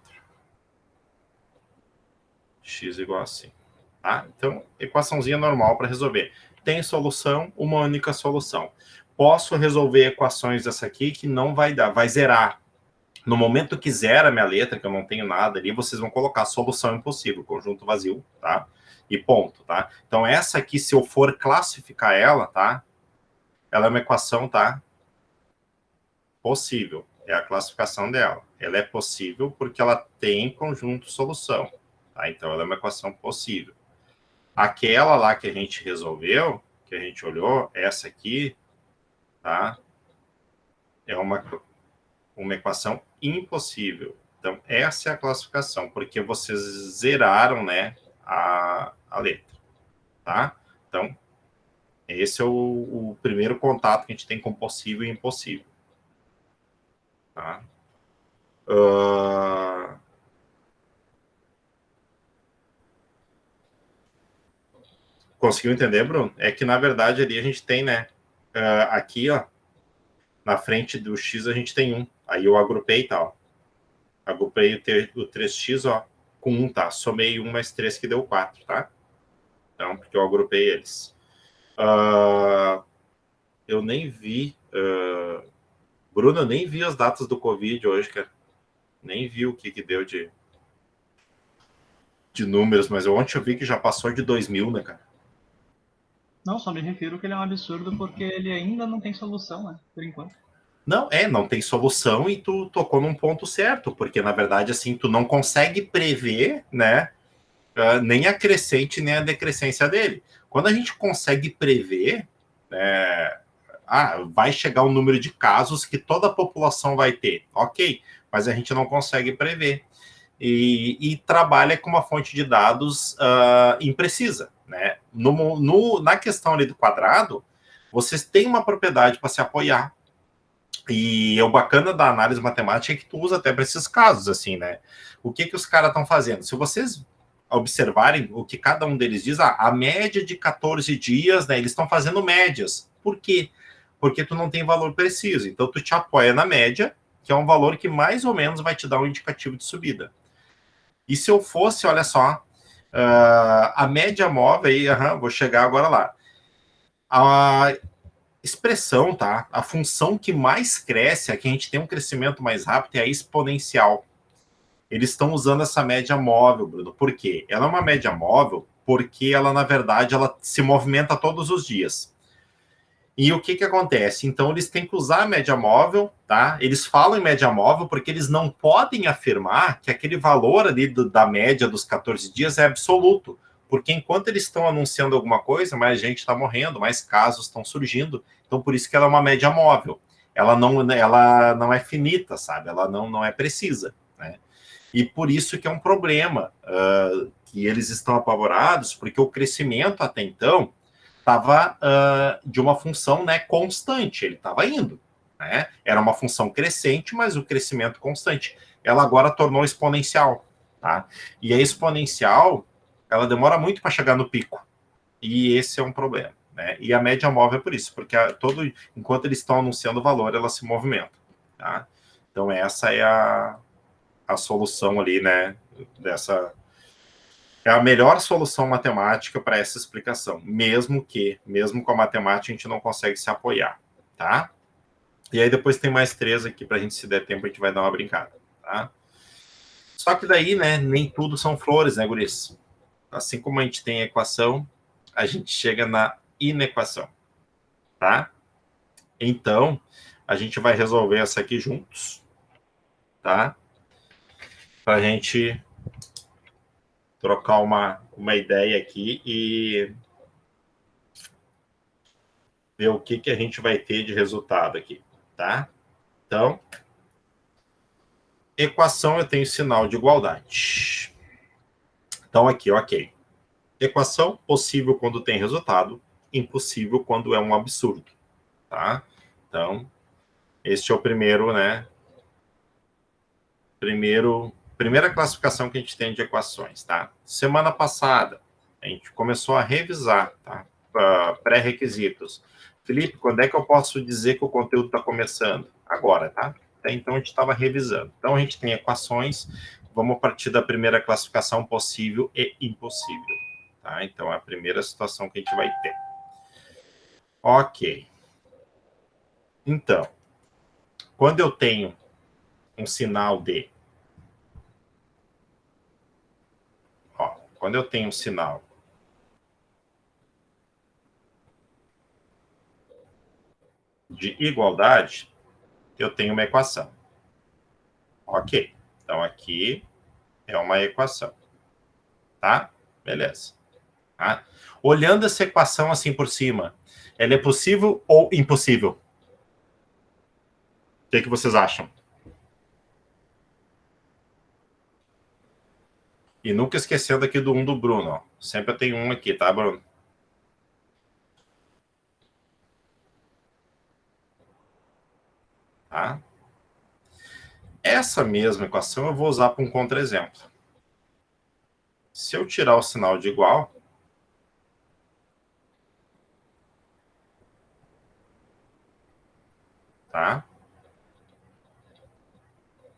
S1: X igual a 5. tá? Então, equaçãozinha normal para resolver. Tem solução, uma única solução. Posso resolver equações dessa aqui que não vai dar, vai zerar. No momento que zera a minha letra, que eu não tenho nada ali, vocês vão colocar solução impossível, conjunto vazio, tá? E ponto, tá? Então, essa aqui, se eu for classificar ela, tá? Ela é uma equação, tá? Possível. É a classificação dela. Ela é possível porque ela tem conjunto solução, tá? Então, ela é uma equação possível. Aquela lá que a gente resolveu, que a gente olhou, essa aqui, tá? É uma equação impossível. Então, essa é a classificação, porque vocês zeraram, né, a letra, tá? Então, esse é o primeiro contato que a gente tem com possível e impossível. Tá? Conseguiu entender, Bruno? É que, na verdade, ali a gente tem, né, aqui, ó, na frente do X a gente tem 1. Aí eu agrupei e tal. Agrupei o 3x, ó, com 1, tá? Somei 1 mais 3 que deu 4, tá? Então, porque eu agrupei eles. Eu nem vi... Bruno, eu nem vi as datas do Covid hoje, cara. Nem vi o que deu de números, mas ontem eu vi que já passou de 2.000, né, cara?
S3: Não, só me refiro que ele é um absurdo porque ele ainda não tem solução, né? Por enquanto.
S1: Não tem solução e tu tocou num ponto certo, porque na verdade, assim, tu não consegue prever, né, nem a crescente nem a decrescência dele. Quando a gente consegue prever, vai chegar o número de casos que toda a população vai ter, ok, mas a gente não consegue prever. E trabalha com uma fonte de dados imprecisa, né? Na questão ali do quadrado, vocês têm uma propriedade para se apoiar. E o bacana da análise matemática é que tu usa até para esses casos, assim, né? O que os caras estão fazendo? Se vocês observarem o que cada um deles diz, a média de 14 dias, né? Eles estão fazendo médias. Por quê? Porque tu não tem valor preciso. Então, tu te apoia na média, que é um valor que mais ou menos vai te dar um indicativo de subida. E se eu fosse, olha só, a média móvel, aí, vou chegar agora lá. A expressão, tá? A função que mais cresce, a que a gente tem um crescimento mais rápido, é a exponencial. Eles estão usando essa média móvel, Bruno. Por quê? Ela é uma média móvel porque ela, na verdade, ela se movimenta todos os dias. E o que acontece? Então, eles têm que usar a média móvel, tá? Eles falam em média móvel porque eles não podem afirmar que aquele valor ali da média dos 14 dias é absoluto. Porque enquanto eles estão anunciando alguma coisa, mais gente está morrendo, mais casos estão surgindo. Então, por isso que ela é uma média móvel. Ela não é finita, sabe? Ela não é precisa, né? E por isso que é um problema que eles estão apavorados, porque o crescimento até então estava de uma função, né, constante, ele estava indo. Né? Era uma função crescente, mas o crescimento constante. Ela agora tornou exponencial. Tá? E a exponencial, ela demora muito para chegar no pico. E esse é um problema. Né? E a média móvel é por isso, porque enquanto eles estão anunciando o valor, ela se movimenta. Tá? Então, essa é a solução ali, né, dessa... É a melhor solução matemática para essa explicação, mesmo com a matemática, a gente não consegue se apoiar, tá? E aí depois tem mais 3 aqui, para a gente, se der tempo, a gente vai dar uma brincada, tá? Só que daí, né, nem tudo são flores, né, guris? Assim como a gente tem a equação, a gente chega na inequação, tá? Então, a gente vai resolver essa aqui juntos, tá? Para a gente trocar uma ideia aqui e ver o que a gente vai ter de resultado aqui, tá? Então, equação, eu tenho sinal de igualdade. Então, aqui, ok. Equação, possível quando tem resultado, impossível quando é um absurdo, tá? Então, este é o primeiro, né? Primeira classificação que a gente tem de equações, tá? Semana passada, a gente começou a revisar, tá? Pré-requisitos. Felipe, quando é que eu posso dizer que o conteúdo está começando? Agora, tá? Até então a gente estava revisando. Então a gente tem equações, vamos partir da primeira classificação, possível e impossível. Tá? Então, é a primeira situação que a gente vai ter. Ok. Então, quando eu tenho um sinal de... Ó, quando eu tenho um sinal de igualdade, eu tenho uma equação. Ok. Então, aqui é uma equação. Tá? Beleza. Tá? Olhando essa equação assim por cima, ela é possível ou impossível? O que vocês acham? E nunca esquecendo aqui do 1 do Bruno. Ó. Sempre tem um aqui, tá, Bruno? Tá? Essa mesma equação eu vou usar para um contra-exemplo. Se eu tirar o sinal de igual, tá?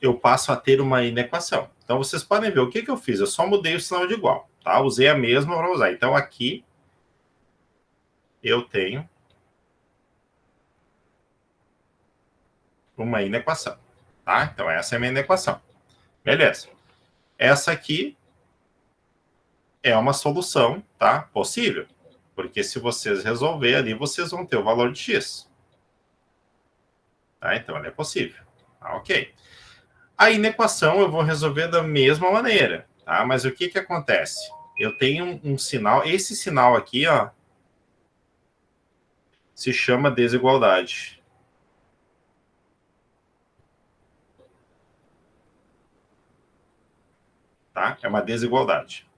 S1: Eu passo a ter uma inequação. Então, vocês podem ver o que eu fiz. Eu só mudei o sinal de igual, tá? Usei a mesma para usar. Então, aqui eu tenho uma inequação, tá? Então, essa é a minha inequação. Beleza. Essa aqui é uma solução, tá? Possível. Porque se vocês resolverem ali, vocês vão ter o valor de x. Tá? Então, ela é possível. Tá? Ok. A inequação eu vou resolver da mesma maneira, tá? Mas o que acontece? Eu tenho um sinal, esse sinal aqui, ó, se chama desigualdade. Tá? É uma desigualdade.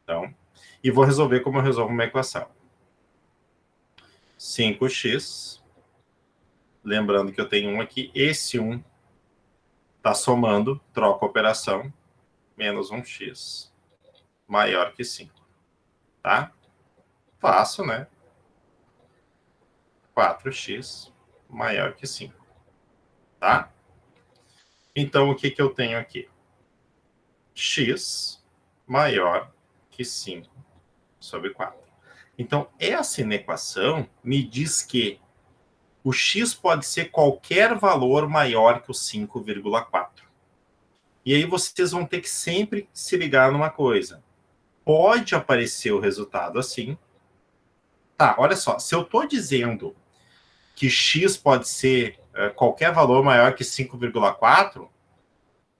S1: Então, e vou resolver como eu resolvo uma equação. 5x, lembrando que eu tenho um aqui, esse 1 está somando, troca a operação, menos 1x maior que 5. Tá? Fácil, né? 4x maior que 5. Tá? Então, o que eu tenho aqui? X maior que 5 sobre 4. Então, essa inequação me diz que o x pode ser qualquer valor maior que o 5,4. E aí vocês vão ter que sempre se ligar numa coisa. Pode aparecer o resultado assim. Tá, olha só. Se eu estou dizendo que x pode ser qualquer valor maior que 5,4,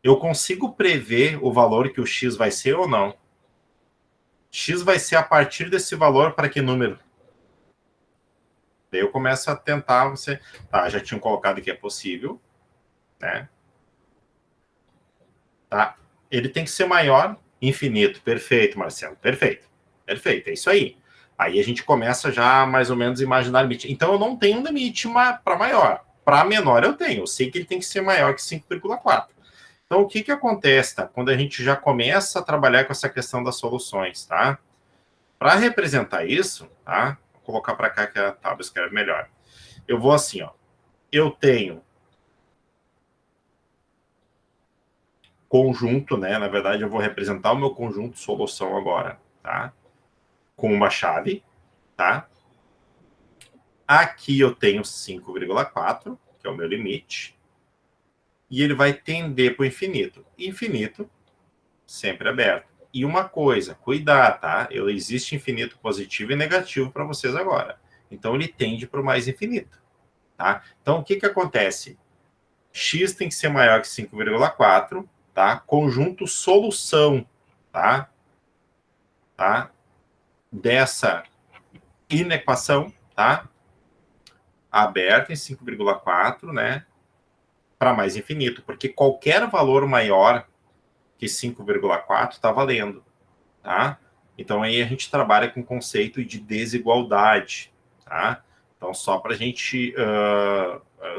S1: eu consigo prever o valor que o x vai ser ou não? X vai ser a partir desse valor para que número? Daí eu começo a tentar você... Tá, já tinham colocado que é possível, né? Tá? Ele tem que ser maior, infinito. Perfeito, Marcelo. Perfeito. Perfeito, é isso aí. Aí a gente começa já mais ou menos a imaginar o limite. Então eu não tenho um limite para maior. Para menor eu tenho. Eu sei que ele tem que ser maior que 5,4. Então o que acontece, tá? Quando a gente já começa a trabalhar com essa questão das soluções, tá? Para representar isso, tá? Vou colocar para cá que a tábua escreve melhor. Eu vou assim, ó. Eu tenho conjunto, né? Na verdade, eu vou representar o meu conjunto solução agora, tá? Com uma chave, tá? Aqui eu tenho 5,4, que é o meu limite, e ele vai tender para o infinito. Infinito, sempre aberto. E uma coisa, cuidar, tá? Existe infinito positivo e negativo para vocês agora. Então, ele tende para o mais infinito, tá? Então, o que acontece? X tem que ser maior que 5,4, tá? Conjunto solução, tá? Tá? Dessa inequação, tá? Aberta em 5,4, né? Para mais infinito, porque qualquer valor maior que 5,4 está valendo, tá? Então aí a gente trabalha com o conceito de desigualdade, tá? Então só para a gente,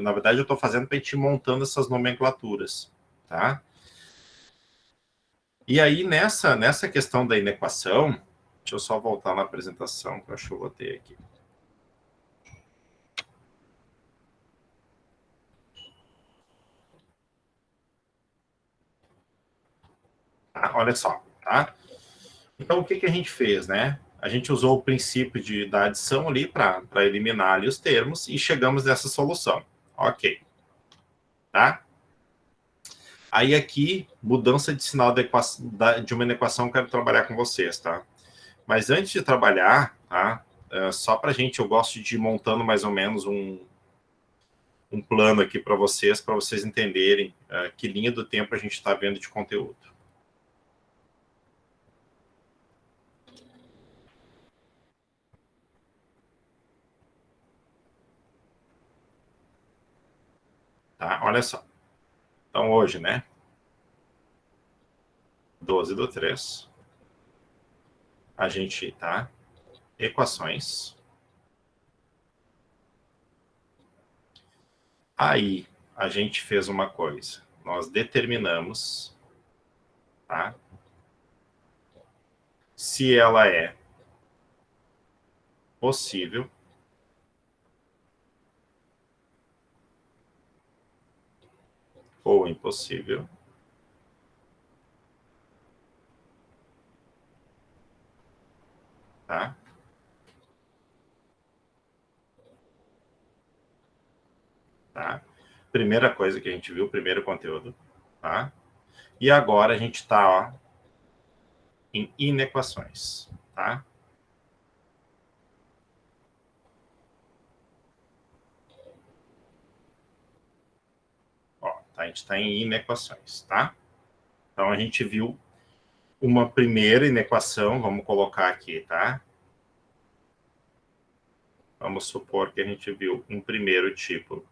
S1: na verdade eu estou fazendo para a gente ir montando essas nomenclaturas, tá? E aí nessa questão da inequação, deixa eu só voltar na apresentação que eu acho que eu botei aqui. Tá? Olha só, tá? Então, o que, que a gente fez, né? A gente usou o princípio da adição ali para eliminar ali os termos e chegamos nessa solução. Ok. Tá? Aí aqui, mudança de sinal de uma equação, eu quero trabalhar com vocês, tá? Mas antes de trabalhar, tá? Só para a gente, eu gosto de ir montando mais ou menos um plano aqui para vocês entenderem que linha do tempo a gente está vendo de conteúdo. Tá? Olha só. Então, hoje, né? 12/3. A gente, tá? Equações. Aí, a gente fez uma coisa. Nós determinamos, tá? Se ela é possível ou impossível. Tá? Tá? Primeira coisa que a gente viu, primeiro conteúdo. Tá? E agora a gente está em inequações. Tá? Ó, tá, a gente está em inequações. Tá? Então a gente viu uma primeira inequação, vamos colocar aqui, tá? Vamos supor que a gente viu um primeiro tipo,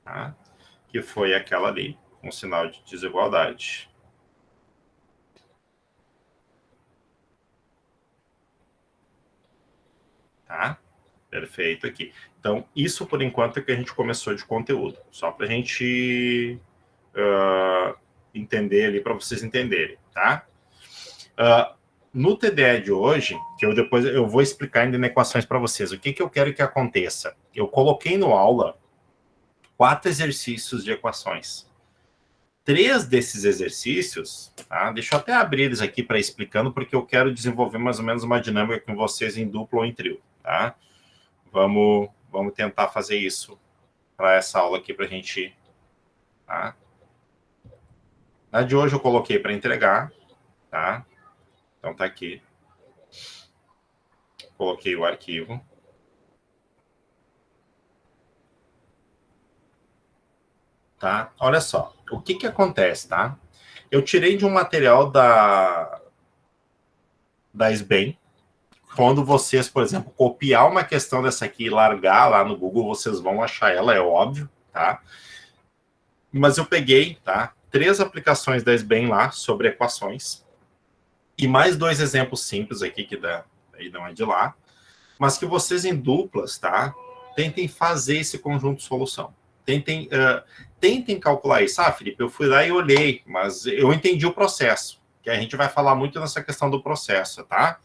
S1: tá? Que foi aquela ali, com sinal de desigualdade. Tá? Perfeito aqui. Então, isso por enquanto é que a gente começou de conteúdo. Só para a gente entender ali, para vocês entenderem, tá? No TDE de hoje, que depois eu vou explicar ainda em equações para vocês, o que, que eu quero que aconteça? Eu coloquei no aula 4 exercícios de equações. 3 desses exercícios, tá? Deixa eu até abrir eles aqui para explicando, porque eu quero desenvolver mais ou menos uma dinâmica com vocês em duplo ou em trio, tá? Vamos tentar fazer isso para essa aula aqui para a gente... Tá? Na de hoje eu coloquei para entregar, tá? Então tá aqui. Coloquei o arquivo. Tá? Olha só, o que que acontece, tá? Eu tirei de um material da SBEM. Quando vocês, por exemplo, copiar uma questão dessa aqui e largar lá no Google, vocês vão achar ela, é óbvio, tá? Mas eu peguei, tá? 3 aplicações da SBEM lá sobre equações e mais 2 exemplos simples aqui que aí não é de lá, mas que vocês em duplas, tá? Tentem fazer esse conjunto de solução. Tentem calcular isso. Ah, Felipe, eu fui lá e olhei, mas eu entendi o processo, que a gente vai falar muito nessa questão do processo, tá?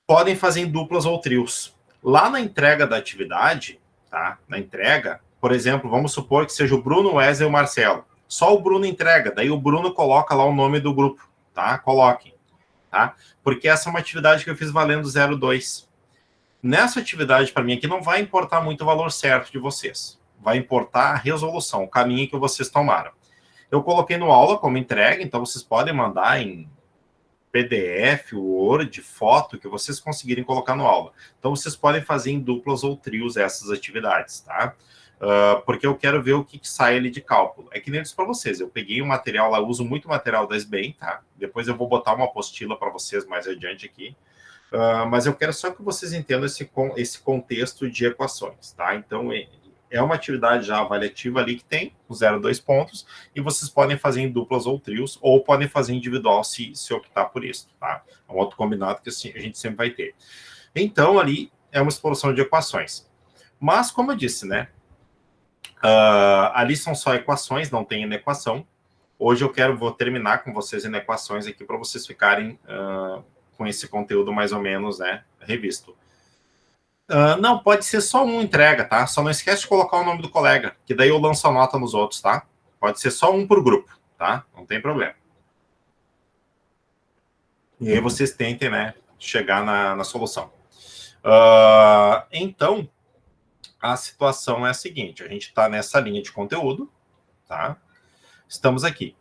S1: Podem fazer em duplas ou trios. Lá na entrega da atividade, tá? Na entrega, por exemplo, vamos supor que seja o Bruno, o Wesley e o Marcelo. Só o Bruno entrega, daí o Bruno coloca lá o nome do grupo, tá? Coloquem, tá? Porque essa é uma atividade que eu fiz valendo 0,2. Nessa atividade, para mim, aqui não vai importar muito o valor certo de vocês. Vai importar a resolução, o caminho que vocês tomaram. Eu coloquei no aula como entrega, então vocês podem mandar em PDF, Word, foto, que vocês conseguirem colocar no aula. Então, vocês podem fazer em duplas ou trios essas atividades, tá? Porque eu quero ver o que sai ali de cálculo. É que nem eu disse para vocês, eu peguei um material lá, uso muito material da SBEM, tá? Depois eu vou botar uma apostila para vocês mais adiante aqui. Mas eu quero só que vocês entendam esse contexto de equações, tá? Então, é uma atividade já avaliativa ali que tem os 0,2 pontos, e vocês podem fazer em duplas ou trios, ou podem fazer individual se optar por isso, tá? É um outro combinado que assim, a gente sempre vai ter. Então, ali é uma exploração de equações. Mas, como eu disse, né? Ali são só equações, não tem inequação. Hoje vou terminar com vocês inequações aqui para vocês ficarem com esse conteúdo mais ou menos, né, revisto. Não, pode ser só um entrega, tá? Só não esquece de colocar o nome do colega, que daí eu lanço a nota nos outros, tá? Pode ser só um por grupo, tá? Não tem problema. E aí vocês tentem, né, chegar na solução. Então, a situação é a seguinte, a gente está nessa linha de conteúdo, tá? Estamos aqui.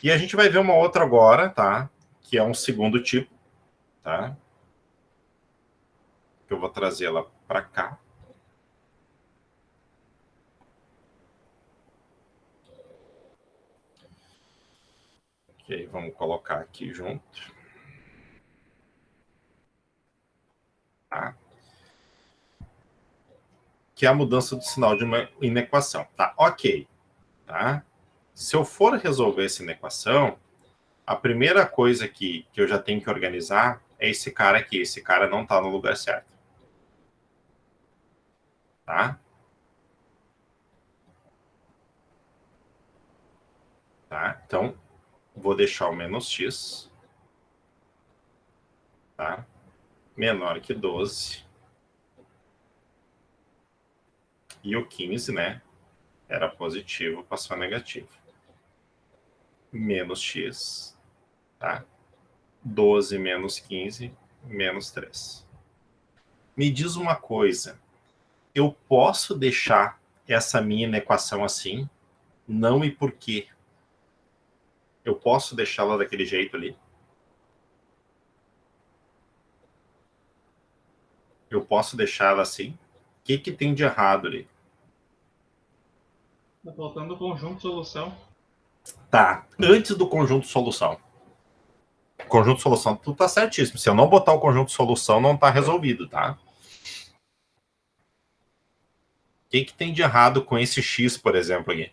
S1: E a gente vai ver uma outra agora, tá? Que é um segundo tipo, tá? Que eu vou trazer ela para cá. Ok, vamos colocar aqui junto. Tá? Que é a mudança do sinal de uma inequação. Tá, ok. Tá? Se eu for resolver essa inequação, a primeira coisa que eu já tenho que organizar é esse cara aqui. Esse cara não está no lugar certo. Tá? Tá? Então, vou deixar o menos x, tá? Menor que 12. E o 15, né? Era positivo, passou a negativo. Menos x, tá? 12 menos 15, menos 3. Me diz uma coisa, eu posso deixar essa minha equação assim? Não, e por quê? Eu posso deixá-la daquele jeito ali? Eu posso deixá-la assim? O que tem de errado ali?
S3: Tá faltando o conjunto solução.
S1: Tá, antes do conjunto solução. Conjunto solução, tu tá certíssimo. Se eu não botar o conjunto solução, não tá resolvido, tá? O que tem de errado com esse x, por exemplo, aqui?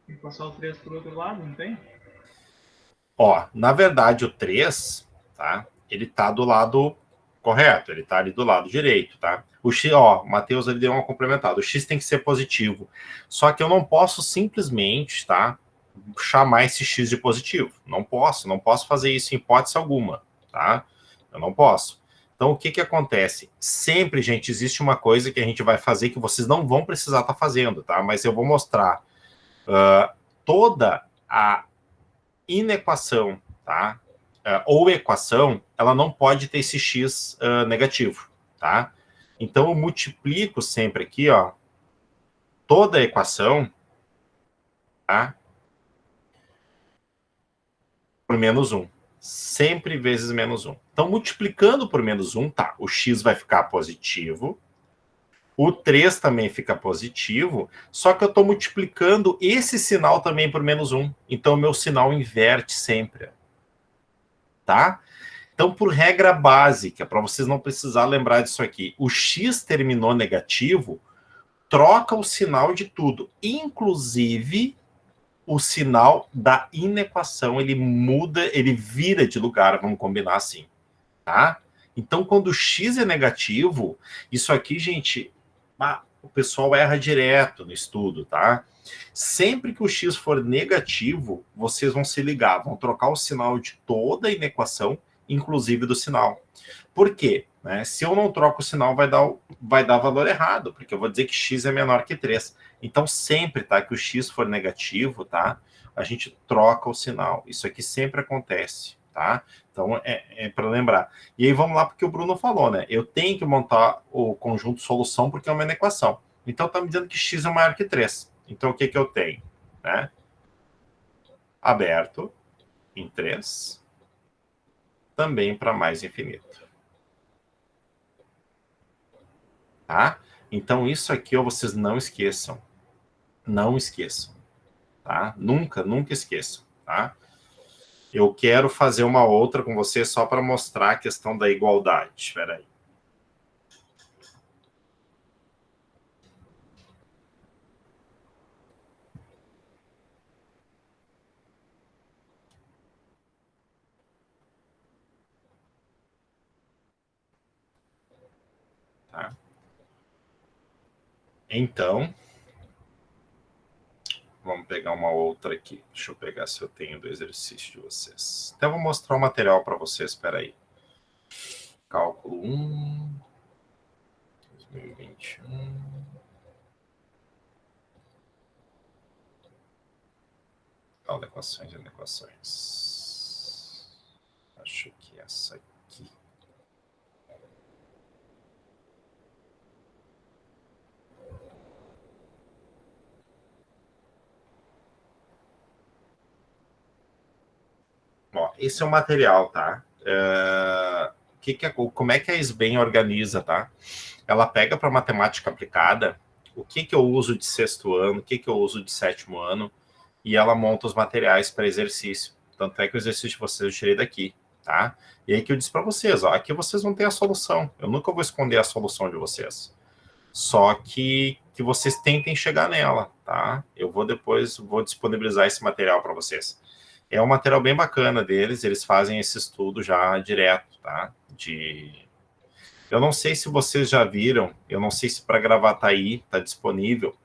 S3: Tem que passar o 3 pro outro lado, não tem?
S1: Ó, na verdade, o 3, tá? Ele tá do lado correto, ele tá ali do lado direito, tá? O x, ó, o Matheus ele deu uma complementada. O x tem que ser positivo. Só que eu não posso simplesmente, tá? Chamar esse x de positivo. Não posso fazer isso em hipótese alguma, tá? Eu não posso. Então, o que acontece? Sempre, gente, existe uma coisa que a gente vai fazer que vocês não vão precisar estar fazendo, tá? Mas eu vou mostrar toda a inequação, tá? Ou equação, ela não pode ter esse x negativo, tá? Então, eu multiplico sempre aqui, ó, toda a equação, tá? Por menos 1. Sempre vezes menos 1. Então, multiplicando por menos 1, tá? O x vai ficar positivo. O 3 também fica positivo. Só que eu estou multiplicando esse sinal também por menos 1. Então, o meu sinal inverte sempre. Tá? Então, por regra básica, para vocês não precisar lembrar disso aqui, o x terminou negativo, troca o sinal de tudo, inclusive o sinal da inequação, ele muda, ele vira de lugar, vamos combinar assim, tá? Então, quando o x é negativo, isso aqui, gente, o pessoal erra direto no estudo, tá? Sempre que o x for negativo, vocês vão se ligar, vão trocar o sinal de toda a inequação, inclusive do sinal. Por quê? Se eu não troco o sinal, vai dar valor errado, porque eu vou dizer que x é menor que 3. Então, sempre, tá, que o x for negativo, tá, a gente troca o sinal. Isso aqui sempre acontece, tá? Então, é para lembrar. E aí, vamos lá, porque o Bruno falou, né? Eu tenho que montar o conjunto solução porque é uma inequação. Então, está me dizendo que x é maior que 3. Então, o que eu tenho? Né? Aberto em 3, também para mais infinito. Tá? Então, isso aqui, ó, vocês não esqueçam. Não esqueçam. Tá? Nunca, nunca esqueçam. Tá? Eu quero fazer uma outra com você só para mostrar a questão da igualdade. Espera aí. Tá? Então, vamos pegar uma outra aqui. Deixa eu pegar se eu tenho do exercício de vocês. Então, eu vou mostrar o material para vocês. Espera aí. Cálculo 1, 2021. Equações e inequações. acho que essa aqui. Ó, esse é o material, tá? Como é que a SBEM organiza, tá? Ela pega para matemática aplicada o que eu uso de sexto ano, o que eu uso de sétimo ano, e ela monta os materiais para exercício. Tanto é que o exercício de vocês eu tirei daqui, tá? E aí que eu disse para vocês, ó, aqui vocês vão ter a solução. Eu nunca vou esconder a solução de vocês. Só que vocês tentem chegar nela, tá? Eu vou disponibilizar esse material para vocês. É um material bem bacana deles, eles fazem esse estudo já direto, tá? Eu não sei se vocês já viram, eu não sei se para Gravataí está disponível,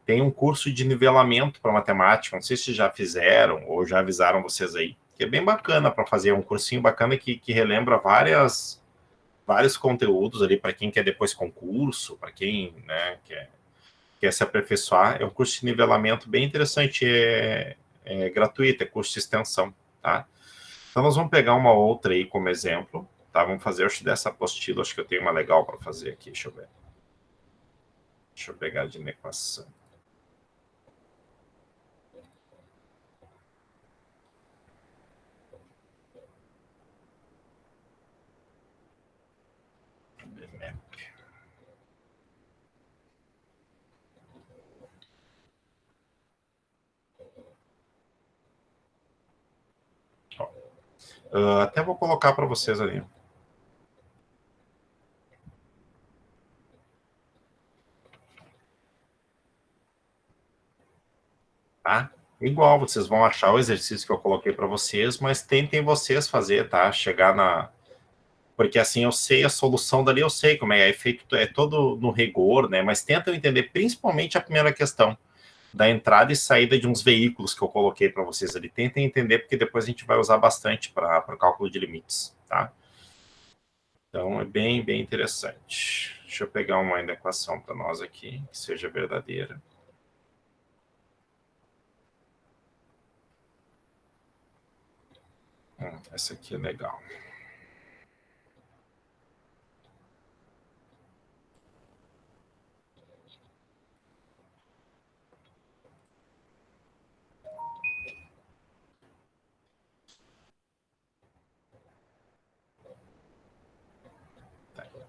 S1: tem um curso de nivelamento para matemática, não sei se já fizeram ou já avisaram vocês aí, que é bem bacana para fazer, um cursinho bacana que relembra vários conteúdos ali para quem quer depois concurso, para quem, né, quer se aperfeiçoar. É um curso de nivelamento bem interessante, é gratuito, é curso de extensão, tá? Então nós vamos pegar uma outra aí como exemplo, tá? Vamos fazer, acho, dessa apostila, acho que eu tenho uma legal para fazer aqui, deixa eu ver. Deixa eu pegar de equação. Até vou colocar para vocês ali. Tá? Igual, vocês vão achar o exercício que eu coloquei para vocês, mas tentem vocês fazer, tá? Chegar na... Porque assim, eu sei a solução dali, eu sei como é feito, é todo no rigor, né? Mas tentem entender principalmente a primeira questão, da entrada e saída de uns veículos que eu coloquei para vocês ali. Tentem entender, porque depois a gente vai usar bastante para o cálculo de limites, tá? Então, é bem, bem interessante. Deixa eu pegar uma equação para nós aqui, que seja verdadeira. Essa aqui é legal.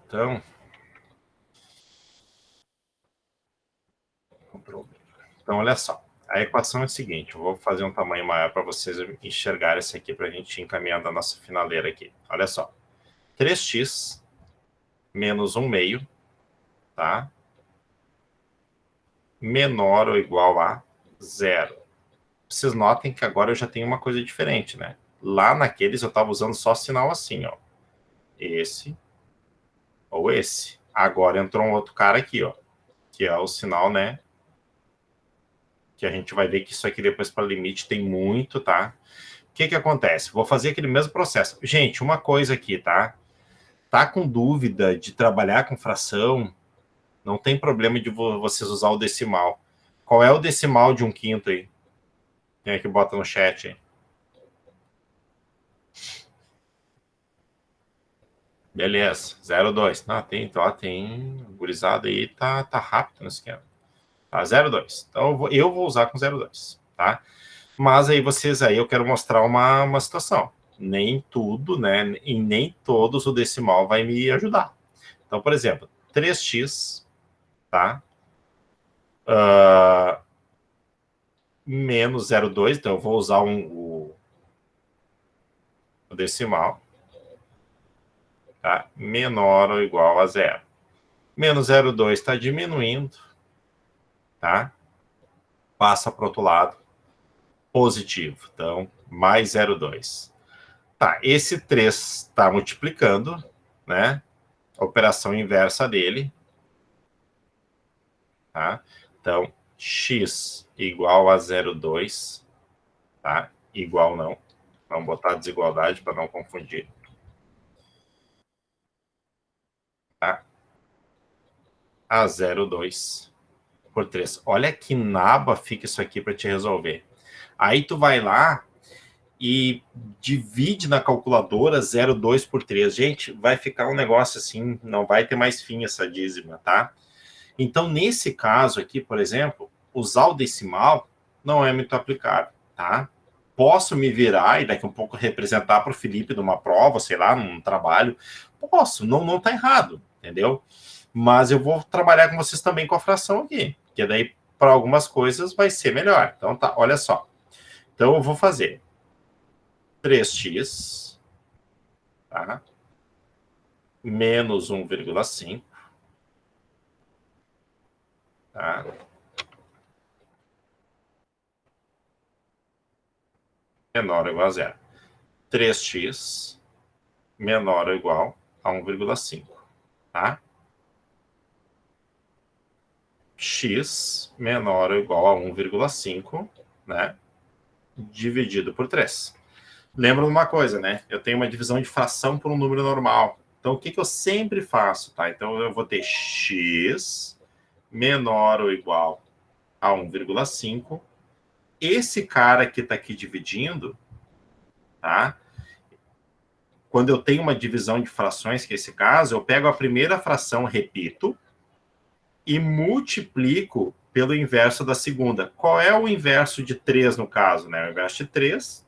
S1: Tá, então, olha só. A equação é a seguinte, eu vou fazer um tamanho maior para vocês enxergarem isso aqui, para a gente ir encaminhando a nossa finaleira aqui. Olha só. 3x menos 1 meio, tá? Menor ou igual a 0. Vocês notem que agora eu já tenho uma coisa diferente, né? Lá naqueles eu estava usando só sinal assim, ó. Esse ou esse. Agora entrou um outro cara aqui, ó. Que é o sinal, né? Que a gente vai ver que isso aqui depois para limite tem muito, tá? O que acontece? Vou fazer aquele mesmo processo. Gente, uma coisa aqui, tá? Tá com dúvida de trabalhar com fração? Não tem problema de vocês usar o decimal. Qual é o decimal de 1/5 aí? Quem é que bota no chat aí? Beleza, 0,2. Não, tem gurizada aí, tá rápido no esquema. Tá, 0,2. Então eu vou usar com 0,2, tá? Mas aí vocês aí, eu quero mostrar uma situação. Nem tudo, né? E nem todos o decimal vai me ajudar. Então, por exemplo, 3x, tá? Menos 0,2, então eu vou usar o decimal, tá? Menor ou igual a 0. Menos 0,2 está diminuindo, tá? Passa para o outro lado, positivo. Então, mais 0,2. Tá, esse 3 está multiplicando, né? A operação inversa dele, tá? Então, x igual a 0,2, tá? Igual não. Vamos botar desigualdade para não confundir. Tá? A 0,2 por 3. Olha que naba fica isso aqui para te resolver. Aí tu vai lá e divide na calculadora 0,2 por 3. Gente, vai ficar um negócio assim, não vai ter mais fim essa dízima, tá? Então, nesse caso aqui, por exemplo, usar o decimal não é muito aplicável, tá? Posso me virar e daqui a um pouco representar para o Felipe numa prova, sei lá, num trabalho. Posso, não tá errado, entendeu? Mas eu vou trabalhar com vocês também com a fração aqui, que daí para algumas coisas vai ser melhor. Então tá, olha só. Então eu vou fazer 3x, tá? Menos 1,5, tá? Menor ou igual a zero. 3x menor ou igual a 1,5, tá? X menor ou igual a 1,5, né? Dividido por 3. Lembra de uma coisa, né? Eu tenho uma divisão de fração por um número normal. Então, o que eu sempre faço, tá? Então, eu vou ter x menor ou igual a 1,5. Esse cara que está aqui dividindo, tá? Quando eu tenho uma divisão de frações, que é esse caso, eu pego a primeira fração, repito, e multiplico pelo inverso da segunda. Qual é o inverso de 3 no caso, né? O inverso de 3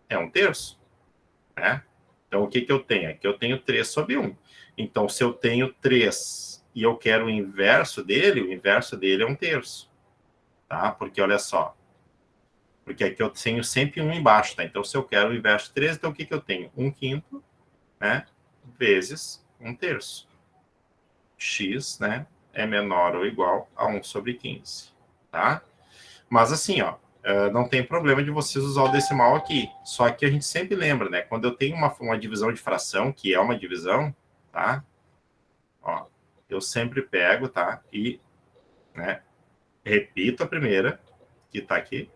S1: é 1/3, né? Então, o que eu tenho? Aqui eu tenho 3 sobre 1. Então, se eu tenho 3 e eu quero o inverso dele é 1/3, tá? Porque, olha só, porque aqui eu tenho sempre 1 embaixo, tá? Então, se eu quero o inverso de 3, então o que eu tenho? 1/5, né? Vezes 1/3. X, né? É menor ou igual a 1 sobre 15, tá? Mas assim, ó, não tem problema de vocês usar o decimal aqui. Só que a gente sempre lembra, né? Quando eu tenho uma divisão de fração, que é uma divisão, tá? Ó, eu sempre pego, tá? E, né, repito a primeira, que tá aqui,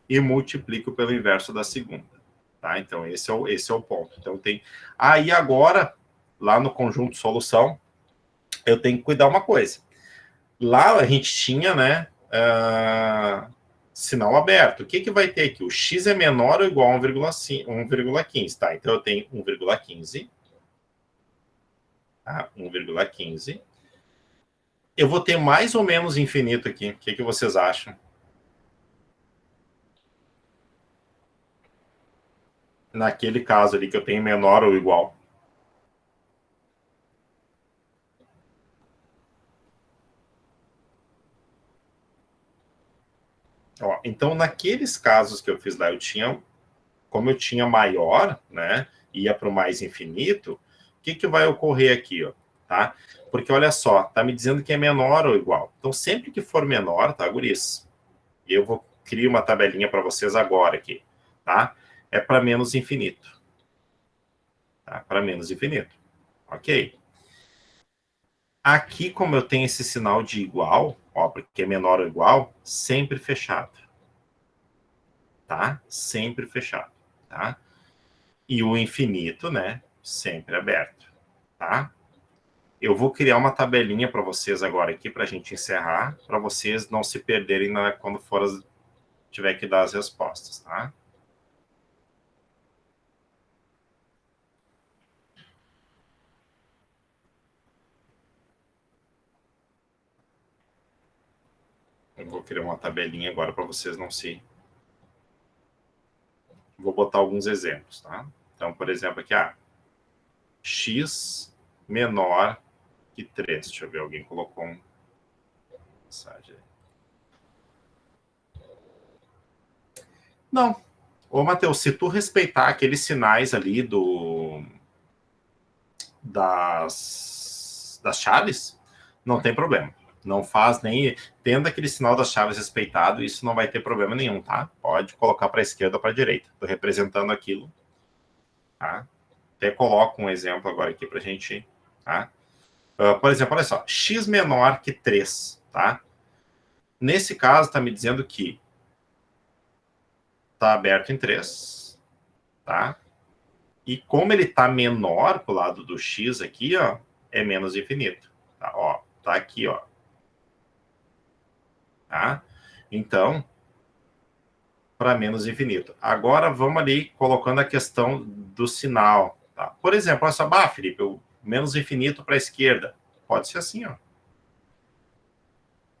S1: e multiplico pelo inverso da segunda, tá? Então, esse é o ponto. Então, tem... Aí, agora, lá no conjunto solução, eu tenho que cuidar uma coisa. Lá a gente tinha, né, sinal aberto. O que vai ter aqui? O x é menor ou igual a 1,15, tá? Então eu tenho 1,15, tá? 1,15. Eu vou ter mais ou menos infinito aqui. O que vocês acham? Naquele caso ali que eu tenho menor ou igual. Ó, então, naqueles casos que eu fiz lá, como eu tinha maior, né, ia para o mais infinito, o que vai ocorrer aqui, ó, tá? Porque, olha só, tá me dizendo que é menor ou igual. Então, sempre que for menor, tá, guris? Eu vou criar uma tabelinha para vocês agora aqui, tá? É para menos infinito. Tá? Para menos infinito. Ok? Aqui, como eu tenho esse sinal de igual, ó, porque é menor ou igual, sempre fechado. Tá? Sempre fechado, tá? E o infinito, né? Sempre aberto, tá? Eu vou criar uma tabelinha para vocês agora aqui, para a gente encerrar, para vocês não se perderem quando tiver que dar as respostas, tá? Eu vou criar uma tabelinha agora para vocês não se... Vou botar alguns exemplos, tá? Então, por exemplo, aqui, x menor que 3. Deixa eu ver, alguém colocou uma mensagem aí. Não. Ô, Matheus, se tu respeitar aqueles sinais ali das chaves, não tem problema. Não faz nem... Tendo aquele sinal das chaves respeitado, isso não vai ter problema nenhum, tá? Pode colocar para a esquerda ou para a direita. Estou representando aquilo, tá? Até coloco um exemplo agora aqui para a gente... Tá? Por exemplo, olha só. X menor que 3, tá? Nesse caso, está me dizendo que está aberto em 3, tá? E como ele está menor pro lado do x aqui, ó, é menos infinito. Tá, ó, tá aqui, ó. Tá? Então, para menos infinito. Agora vamos ali colocando a questão do sinal. Tá? Por exemplo, olha só, Felipe, o menos infinito para a esquerda. Pode ser assim, ó.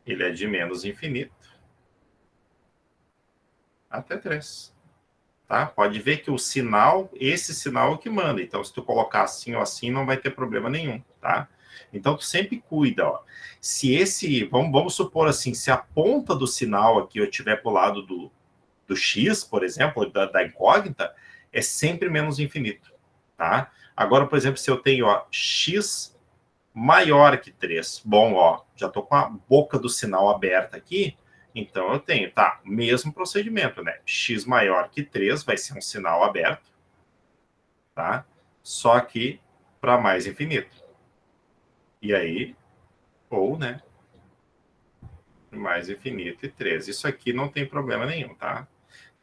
S1: Ele é de menos infinito até 3. Tá? Pode ver que o sinal, esse sinal é o que manda. Então, se tu colocar assim ou assim, não vai ter problema nenhum, tá? Então, tu sempre cuida, ó. Se esse, vamos supor assim, se a ponta do sinal aqui eu tiver para o lado do X, por exemplo, da incógnita, é sempre menos infinito, tá? Agora, por exemplo, se eu tenho, ó, X maior que 3, bom, ó, já tô com a boca do sinal aberta aqui, então eu tenho, tá, mesmo procedimento, né? X maior que 3 vai ser um sinal aberto, tá? Só que para mais infinito. E aí, ou, né? Mais infinito e 3. Isso aqui não tem problema nenhum, tá?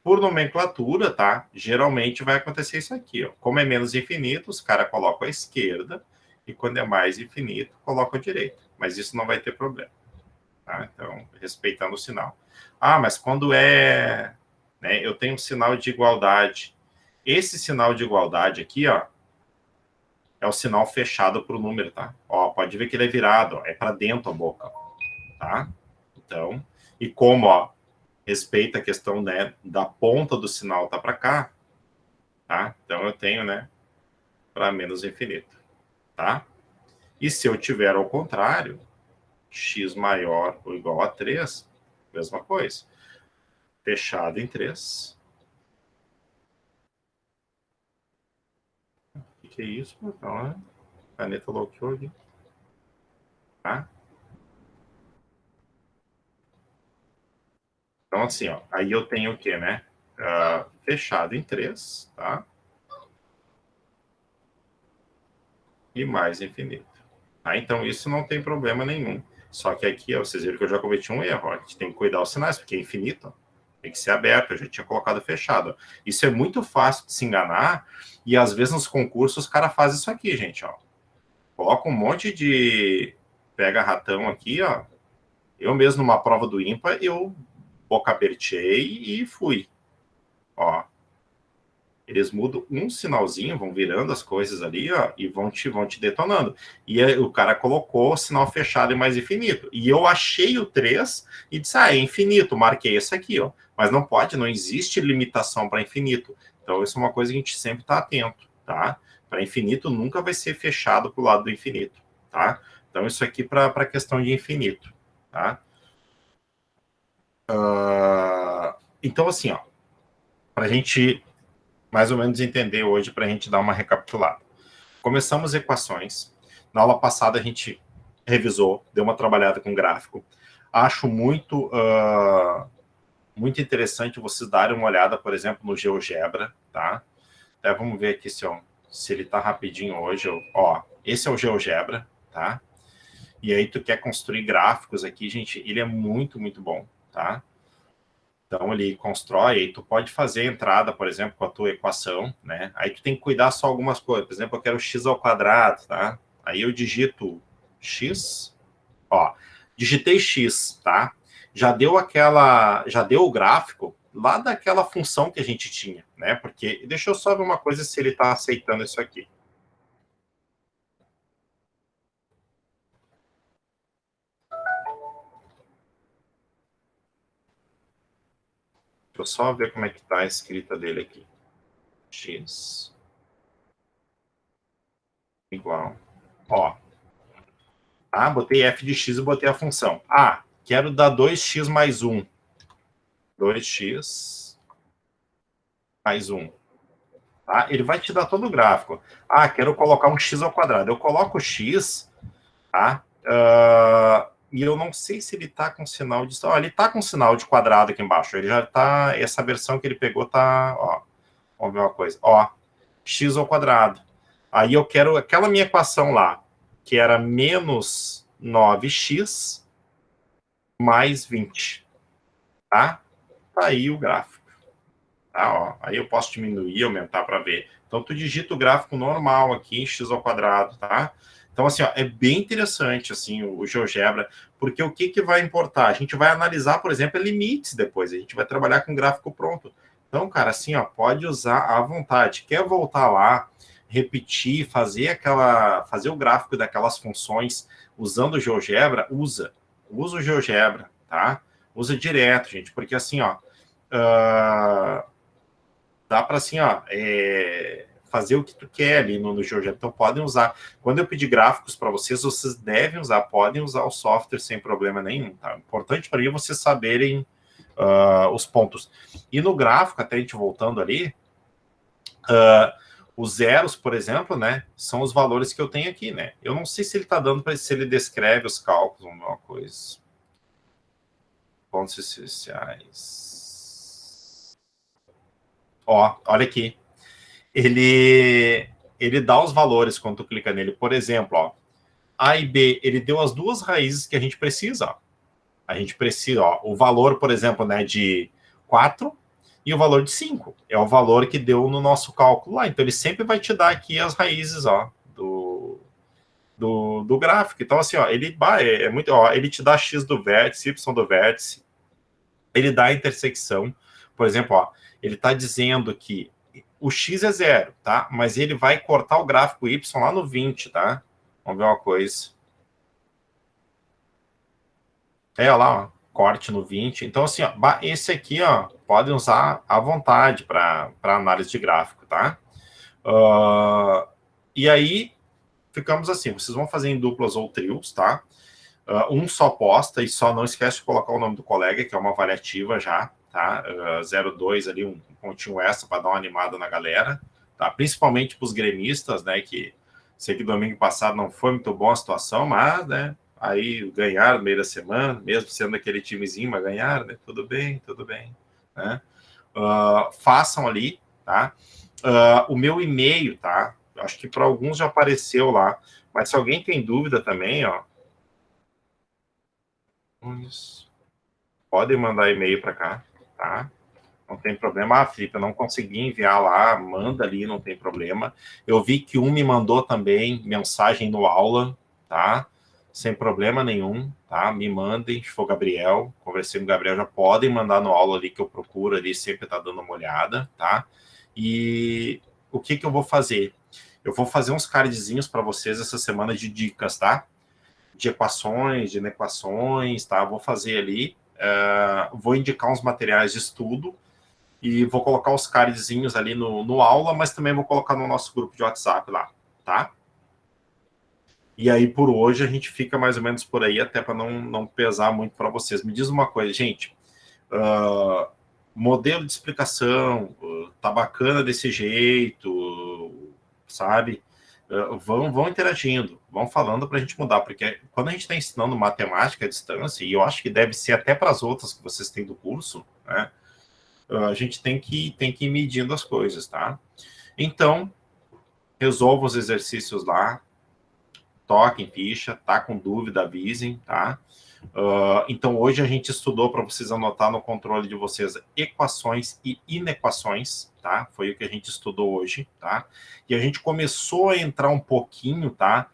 S1: Por nomenclatura, tá? Geralmente vai acontecer isso aqui, ó. Como é menos infinito, os caras colocam a esquerda, e quando é mais infinito, colocam a direita. Mas isso não vai ter problema. Tá? Então, respeitando o sinal. Ah, mas quando é... Né, eu tenho um sinal de igualdade. Esse sinal de igualdade aqui, ó, é o sinal fechado para o número, tá? Ó, pode ver que ele é virado, ó, é para dentro a boca, tá? Então, e como, ó, respeita a questão, né, da ponta do sinal tá para cá, tá? Então eu tenho, né, para menos infinito, tá? E se eu tiver ao contrário, x maior ou igual a 3, mesma coisa. Fechado em 3. O que é isso? Então, a caneta bloqueou aqui. Tá? Então, assim, ó, aí eu tenho o quê, né? Fechado em 3, tá? E mais infinito. Tá? Então, isso não tem problema nenhum. Só que aqui, ó, vocês viram que eu já cometi um erro. Ó. A gente tem que cuidar os sinais, porque é infinito. Ó. Tem que ser aberto. Eu já tinha colocado fechado. Ó. Isso é muito fácil de se enganar. E às vezes nos concursos os caras fazem isso aqui, gente. Ó. Coloca um monte de pega-ratão aqui, ó. Eu mesmo, numa prova do ímpar, eu boca abertei e fui. Ó. Eles mudam um sinalzinho, vão virando as coisas ali, ó, e vão te detonando. E aí, o cara colocou o sinal fechado e mais infinito. E eu achei o 3 e disse, é infinito, marquei esse aqui, ó. Mas não pode, não existe limitação para infinito. Então, isso é uma coisa que a gente sempre está atento, tá? Para infinito nunca vai ser fechado para o lado do infinito, tá? Então, isso aqui para a questão de infinito, tá? Então, assim, ó, para a gente mais ou menos entender hoje, para a gente dar uma recapitulada. Começamos equações. Na aula passada a gente revisou, deu uma trabalhada com gráfico. Acho muito interessante vocês darem uma olhada, por exemplo, no GeoGebra, tá? Até vamos ver aqui se ele está rapidinho hoje. Ó, esse é o GeoGebra, tá? E aí tu quer construir gráficos aqui, gente, ele é muito, muito bom, tá? Então, ele constrói, aí tu pode fazer a entrada, por exemplo, com a tua equação, né? Aí tu tem que cuidar só algumas coisas. Por exemplo, eu quero x ao quadrado, tá? Aí eu digito x, ó, digitei x, tá? Já deu o gráfico lá daquela função que a gente tinha, né? Porque, deixa eu só ver uma coisa se ele está aceitando isso aqui. Deixa eu só ver como é que está a escrita dele aqui. X igual, ó, tá? Botei f de x e botei a função. Ah, quero dar 2x mais 1. 2x mais 1. Tá? Ele vai te dar todo o gráfico. Ah, quero colocar um x ao quadrado. Eu coloco o x, tá? E eu não sei se ele está com sinal de... Ele está com sinal de quadrado aqui embaixo. Ele já está... Essa versão que ele pegou está... Ó, vamos ver uma coisa. Ó, x ao quadrado. Aí eu quero aquela minha equação lá, que era menos 9x mais 20. Tá? Tá aí o gráfico. Tá, ó. Aí eu posso diminuir, aumentar para ver. Então, tu digita o gráfico normal aqui, x ao quadrado, tá? Então, assim, ó, é bem interessante, assim, o GeoGebra, porque o que vai importar? A gente vai analisar, por exemplo, limites depois, a gente vai trabalhar com gráfico pronto. Então, cara, assim, ó, pode usar à vontade. Quer voltar lá, repetir, fazer o gráfico daquelas funções usando o GeoGebra, usa o GeoGebra, tá? Usa direto, gente, porque assim, ó, dá para assim, ó, fazer o que tu quer ali no GeoGebra. Então podem usar. Quando eu pedir gráficos para vocês, vocês devem usar, podem usar o software sem problema nenhum, tá? Importante para mim é vocês saberem os pontos. E no gráfico, até a gente voltando ali, os zeros, por exemplo, né, são os valores que eu tenho aqui, né? Eu não sei se ele está dando para se ele descreve os cálculos, uma coisa. Pontos especiais. Ó, olha aqui. Ele dá os valores quando tu clica nele. Por exemplo, ó, A e B, ele deu as duas raízes que a gente precisa. Ó. A gente precisa, ó, o valor, por exemplo, né, de 4 e o valor de 5. É o valor que deu no nosso cálculo lá. Então, ele sempre vai te dar aqui as raízes, ó, do gráfico. Então, assim, ó, ele é muito, ó, ele te dá X do vértice, Y do vértice, ele dá a intersecção. Por exemplo, ó, ele está dizendo que o X é 0, tá? Mas ele vai cortar o gráfico Y lá no 20, tá? Vamos ver uma coisa. Lá, ó, corte no 20. Então, assim, ó, esse aqui, ó, podem usar à vontade para análise de gráfico, tá? E aí, ficamos assim, vocês vão fazer em duplas ou trios, tá? Um só posta e só não esquece de colocar o nome do colega, que é uma variativa já, tá? 02 ali, um pontinho extra para dar uma animada na galera, tá? Principalmente para os gremistas, né? Que sei que domingo passado não foi muito boa a situação, mas, né? Aí ganharam no meio da semana, mesmo sendo aquele timezinho, mas ganharam, né? Tudo bem, né? Façam ali, tá? O meu e-mail, tá? Acho que para alguns já apareceu lá, mas se alguém tem dúvida também, ó, podem mandar e-mail para cá, tá? Não tem problema. Ah, Felipe, eu não consegui enviar lá, manda ali, não tem problema. Eu vi que um me mandou também mensagem no aula, tá? Sem problema nenhum, tá? Me mandem, se for Gabriel, conversei com o Gabriel, já podem mandar no aula ali que eu procuro ali, sempre tá dando uma olhada, tá? E o que eu vou fazer? Eu vou fazer uns cardzinhos para vocês essa semana de dicas, tá? De equações, de inequações, tá? Vou fazer ali, vou indicar uns materiais de estudo e vou colocar os cardzinhos ali no aula, mas também vou colocar no nosso grupo de WhatsApp lá, tá? E aí, por hoje, a gente fica mais ou menos por aí, até para não pesar muito para vocês. Me diz uma coisa, gente, modelo de explicação, tá bacana desse jeito, sabe? Vão interagindo, vão falando para a gente mudar, porque quando a gente está ensinando matemática à distância, e eu acho que deve ser até para as outras que vocês têm do curso, né? A gente tem que ir medindo as coisas, tá? Então, resolva os exercícios lá, toquem ficha, tá com dúvida, avisem, tá? Então, hoje a gente estudou, para vocês anotar no controle de vocês, equações e inequações, tá? Foi o que a gente estudou hoje, tá? E a gente começou a entrar um pouquinho, tá?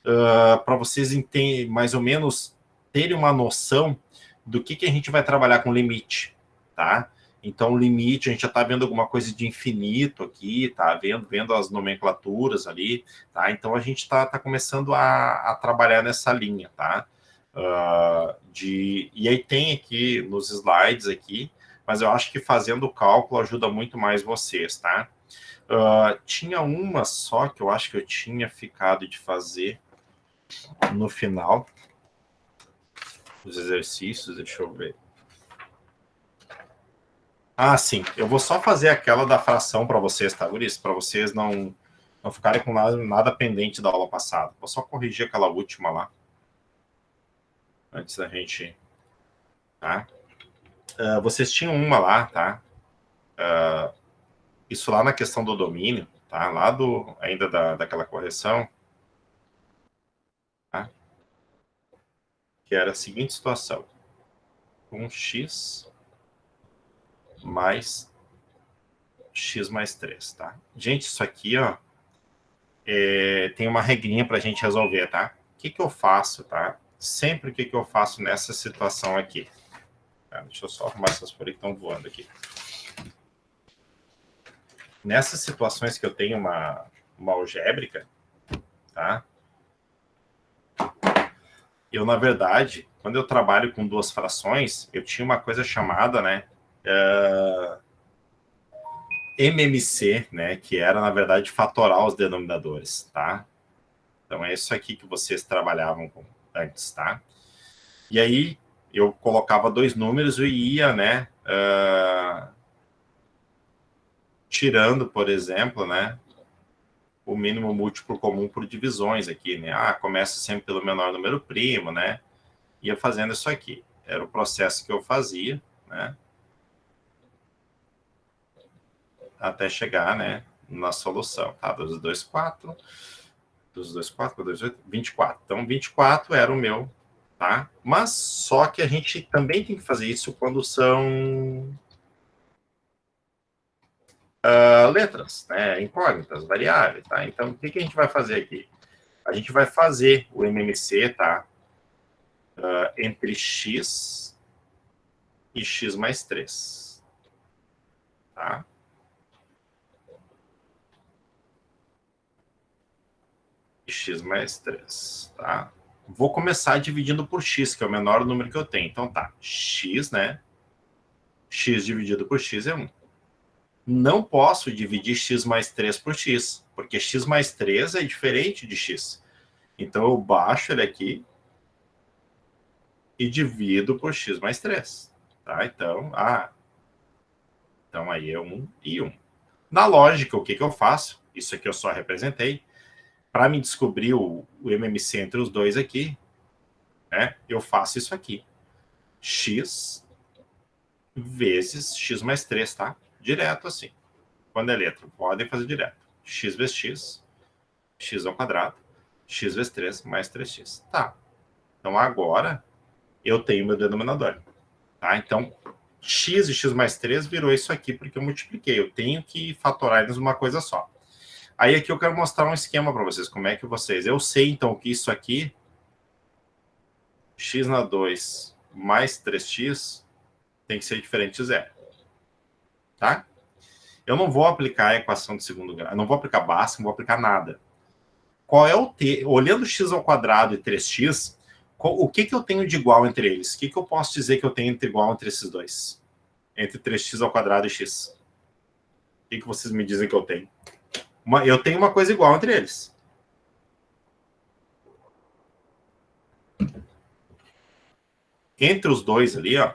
S1: Para vocês entenderem, mais ou menos, terem uma noção do que a gente vai trabalhar com limite, tá? Então, o limite, a gente já está vendo alguma coisa de infinito aqui, tá? Vendo as nomenclaturas ali, tá? Então, a gente está começando a trabalhar nessa linha, tá? E aí tem aqui nos slides aqui, mas eu acho que fazendo o cálculo ajuda muito mais vocês, tá? Tinha uma só que eu acho que eu tinha ficado de fazer no final dos exercícios, deixa eu ver. Ah, sim. Eu vou só fazer aquela da fração para vocês, tá, Guris? Para vocês não ficarem com nada pendente da aula passada. Vou só corrigir aquela última lá. Antes da gente... Tá? Vocês tinham uma lá, tá? Isso lá na questão do domínio, tá? Lá ainda daquela correção. Tá? Que era a seguinte situação. Um x mais 3, tá? Gente, isso aqui, ó, tem uma regrinha para a gente resolver, tá? O que eu faço, tá? Sempre o que eu faço nessa situação aqui. Tá? Deixa eu só arrumar essas folhas que estão voando aqui. Nessas situações que eu tenho uma algébrica, tá? Eu, na verdade, quando eu trabalho com duas frações, eu tinha uma coisa chamada, né, MMC, né, que era, na verdade, fatorar os denominadores, tá? Então, é isso aqui que vocês trabalhavam com antes, tá? E aí, eu colocava dois números e ia, né, tirando, por exemplo, né, o mínimo múltiplo comum por divisões aqui, né? Começa sempre pelo menor número primo, né? Ia fazendo isso aqui. Era o processo que eu fazia, né? Até chegar, né, na solução, tá? 2, 2, 4. 2, 2, 4, 2, 8, 24. Então, 24 era o meu, tá? Mas só que a gente também tem que fazer isso quando são letras, né? Incógnitas, variáveis, tá? Então, o que a gente vai fazer aqui? A gente vai fazer o MMC, tá? Entre x e x mais 3, tá? E x mais 3, tá? Vou começar dividindo por x, que é o menor número que eu tenho. Então, tá. X, né? X dividido por x é 1. Não posso dividir x mais 3 por x, porque x mais 3 é diferente de x. Então, eu baixo ele aqui e divido por x mais 3. Tá? Então, então aí é 1 e 1. Na lógica, o que eu faço? Isso aqui eu só representei. Para me descobrir o MMC entre os dois aqui, né, eu faço isso aqui. X vezes x mais 3, tá? Direto assim. Quando é letra, podem fazer direto. X vezes x, x ao quadrado, x vezes 3 mais 3x. Tá. Então, agora, eu tenho meu denominador. Tá? Então, x e x mais 3 virou isso aqui, porque eu multipliquei. Eu tenho que fatorar eles uma coisa só. Aí, aqui eu quero mostrar um esquema para vocês. Como é que vocês... Eu sei, então, que isso aqui, x na 2 mais 3x, tem que ser diferente de zero. Tá? Eu não vou aplicar a equação de segundo grau, eu não vou aplicar Bhaskara, não vou aplicar nada. Qual é o t? Olhando x ao quadrado e 3x, o que eu tenho de igual entre eles? O que eu posso dizer que eu tenho de igual entre esses dois? Entre 3x ao quadrado e x. O que vocês me dizem que eu tenho? Eu tenho uma coisa igual entre eles. Entre os dois ali, ó.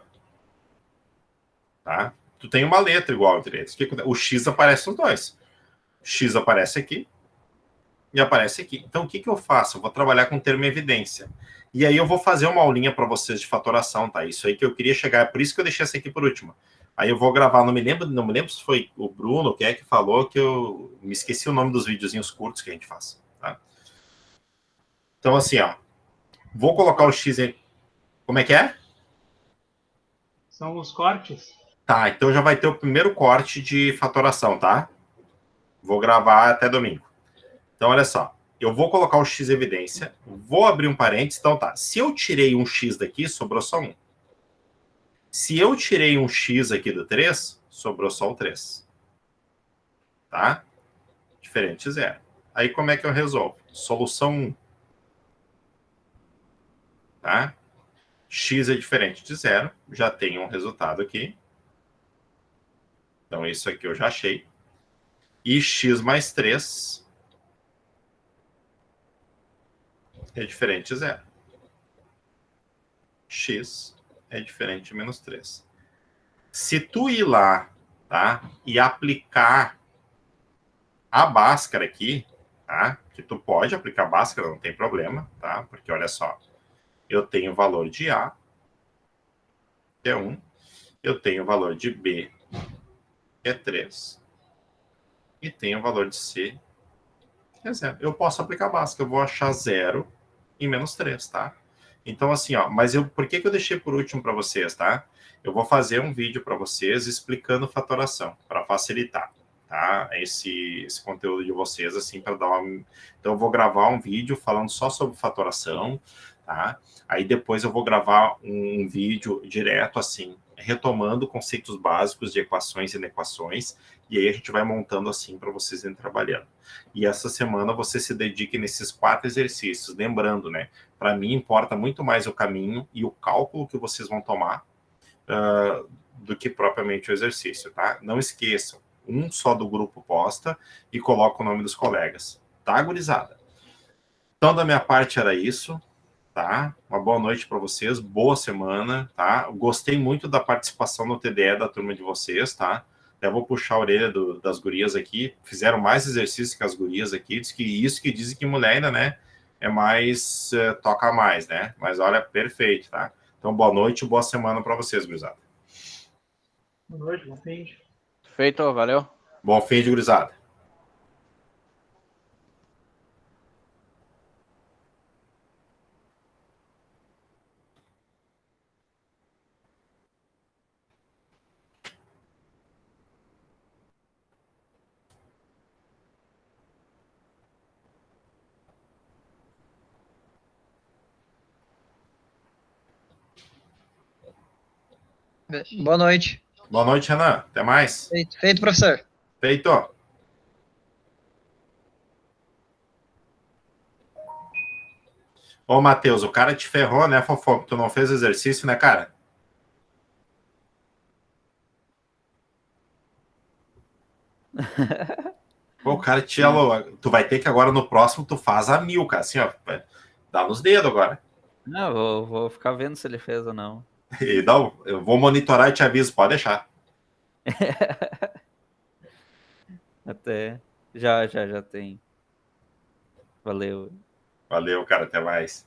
S1: Tá? Tu tem uma letra igual entre eles. O x aparece nos dois. X aparece aqui e aparece aqui. Então, o que eu faço? Eu vou trabalhar com termo evidência. E aí eu vou fazer uma aulinha para vocês de fatoração, tá? Isso aí que eu queria chegar, é por isso que eu deixei essa aqui por último. Aí eu vou gravar, não me lembro se foi o Bruno, quem é que falou, que eu me esqueci o nome dos videozinhos curtos que a gente faz, tá? Então, assim, ó, vou colocar o x em... Como é que é?
S3: São os cortes?
S1: Tá, então já vai ter o primeiro corte de fatoração, tá? Vou gravar até domingo. Então, olha só. Eu vou colocar o x em evidência, vou abrir um parênteses. Então, tá. Se eu tirei um x daqui, sobrou só 1. Se eu tirei um x aqui do 3, sobrou só o 3. Tá? Diferente de 0. Aí, como é que eu resolvo? Solução 1. Tá? X é diferente de 0. Já tenho um resultado aqui. Então, isso aqui eu já achei. E x mais 3 é diferente de 0. X é diferente de menos 3. Se tu ir lá, tá, e aplicar a Bhaskara aqui, tá, que tu pode aplicar a Bhaskara, não tem problema, tá, porque olha só, eu tenho o valor de A, que é 1, eu tenho o valor de B, que é 3, e tenho o valor de C, que é 0. Eu posso aplicar a Bhaskara, eu vou achar 0 e menos 3, tá? Então, assim, ó, mas por que eu deixei por último para vocês, tá? Eu vou fazer um vídeo para vocês explicando fatoração, para facilitar. tá? Esse conteúdo de vocês, assim, para dar uma... Então, eu vou gravar um vídeo falando só sobre fatoração, tá? Aí depois eu vou gravar um vídeo direto, assim, retomando conceitos básicos de equações e inequações, e aí a gente vai montando assim para vocês irem trabalhando. E essa semana você se dedique nesses 4 exercícios, lembrando, né? Para mim importa muito mais o caminho e o cálculo que vocês vão tomar do que propriamente o exercício, tá? Não esqueçam, um só do grupo posta e coloca o nome dos colegas, tá, gurizada? Então, da minha parte era isso, tá? Uma boa noite para vocês, boa semana, tá? Gostei muito da participação no TDE da turma de vocês, tá? Eu vou puxar a orelha das gurias aqui, fizeram mais exercícios que as gurias aqui, diz que isso que dizem que mulher ainda, né, é mais, toca mais, né? Mas olha, perfeito, tá? Então, boa noite e boa semana para vocês, gurizada.
S3: Boa noite, bom fim.
S4: Feito, valeu.
S1: Bom fim de gurizada.
S5: Boa noite.
S1: Boa noite, Renan. Até mais.
S5: Feito, professor.
S1: Feito. Ô, Matheus, o cara te ferrou, né, Fofoca? Tu não fez exercício, né, cara? Pô, o cara te alô. Tu vai ter que agora no próximo tu faz a 1000, cara. Assim, ó. Dá nos dedos agora.
S4: Não, vou ficar vendo se ele fez ou não.
S1: E dá, eu vou monitorar e te aviso, pode deixar.
S4: Até. Já tem. Valeu.
S1: Valeu, cara. Até mais.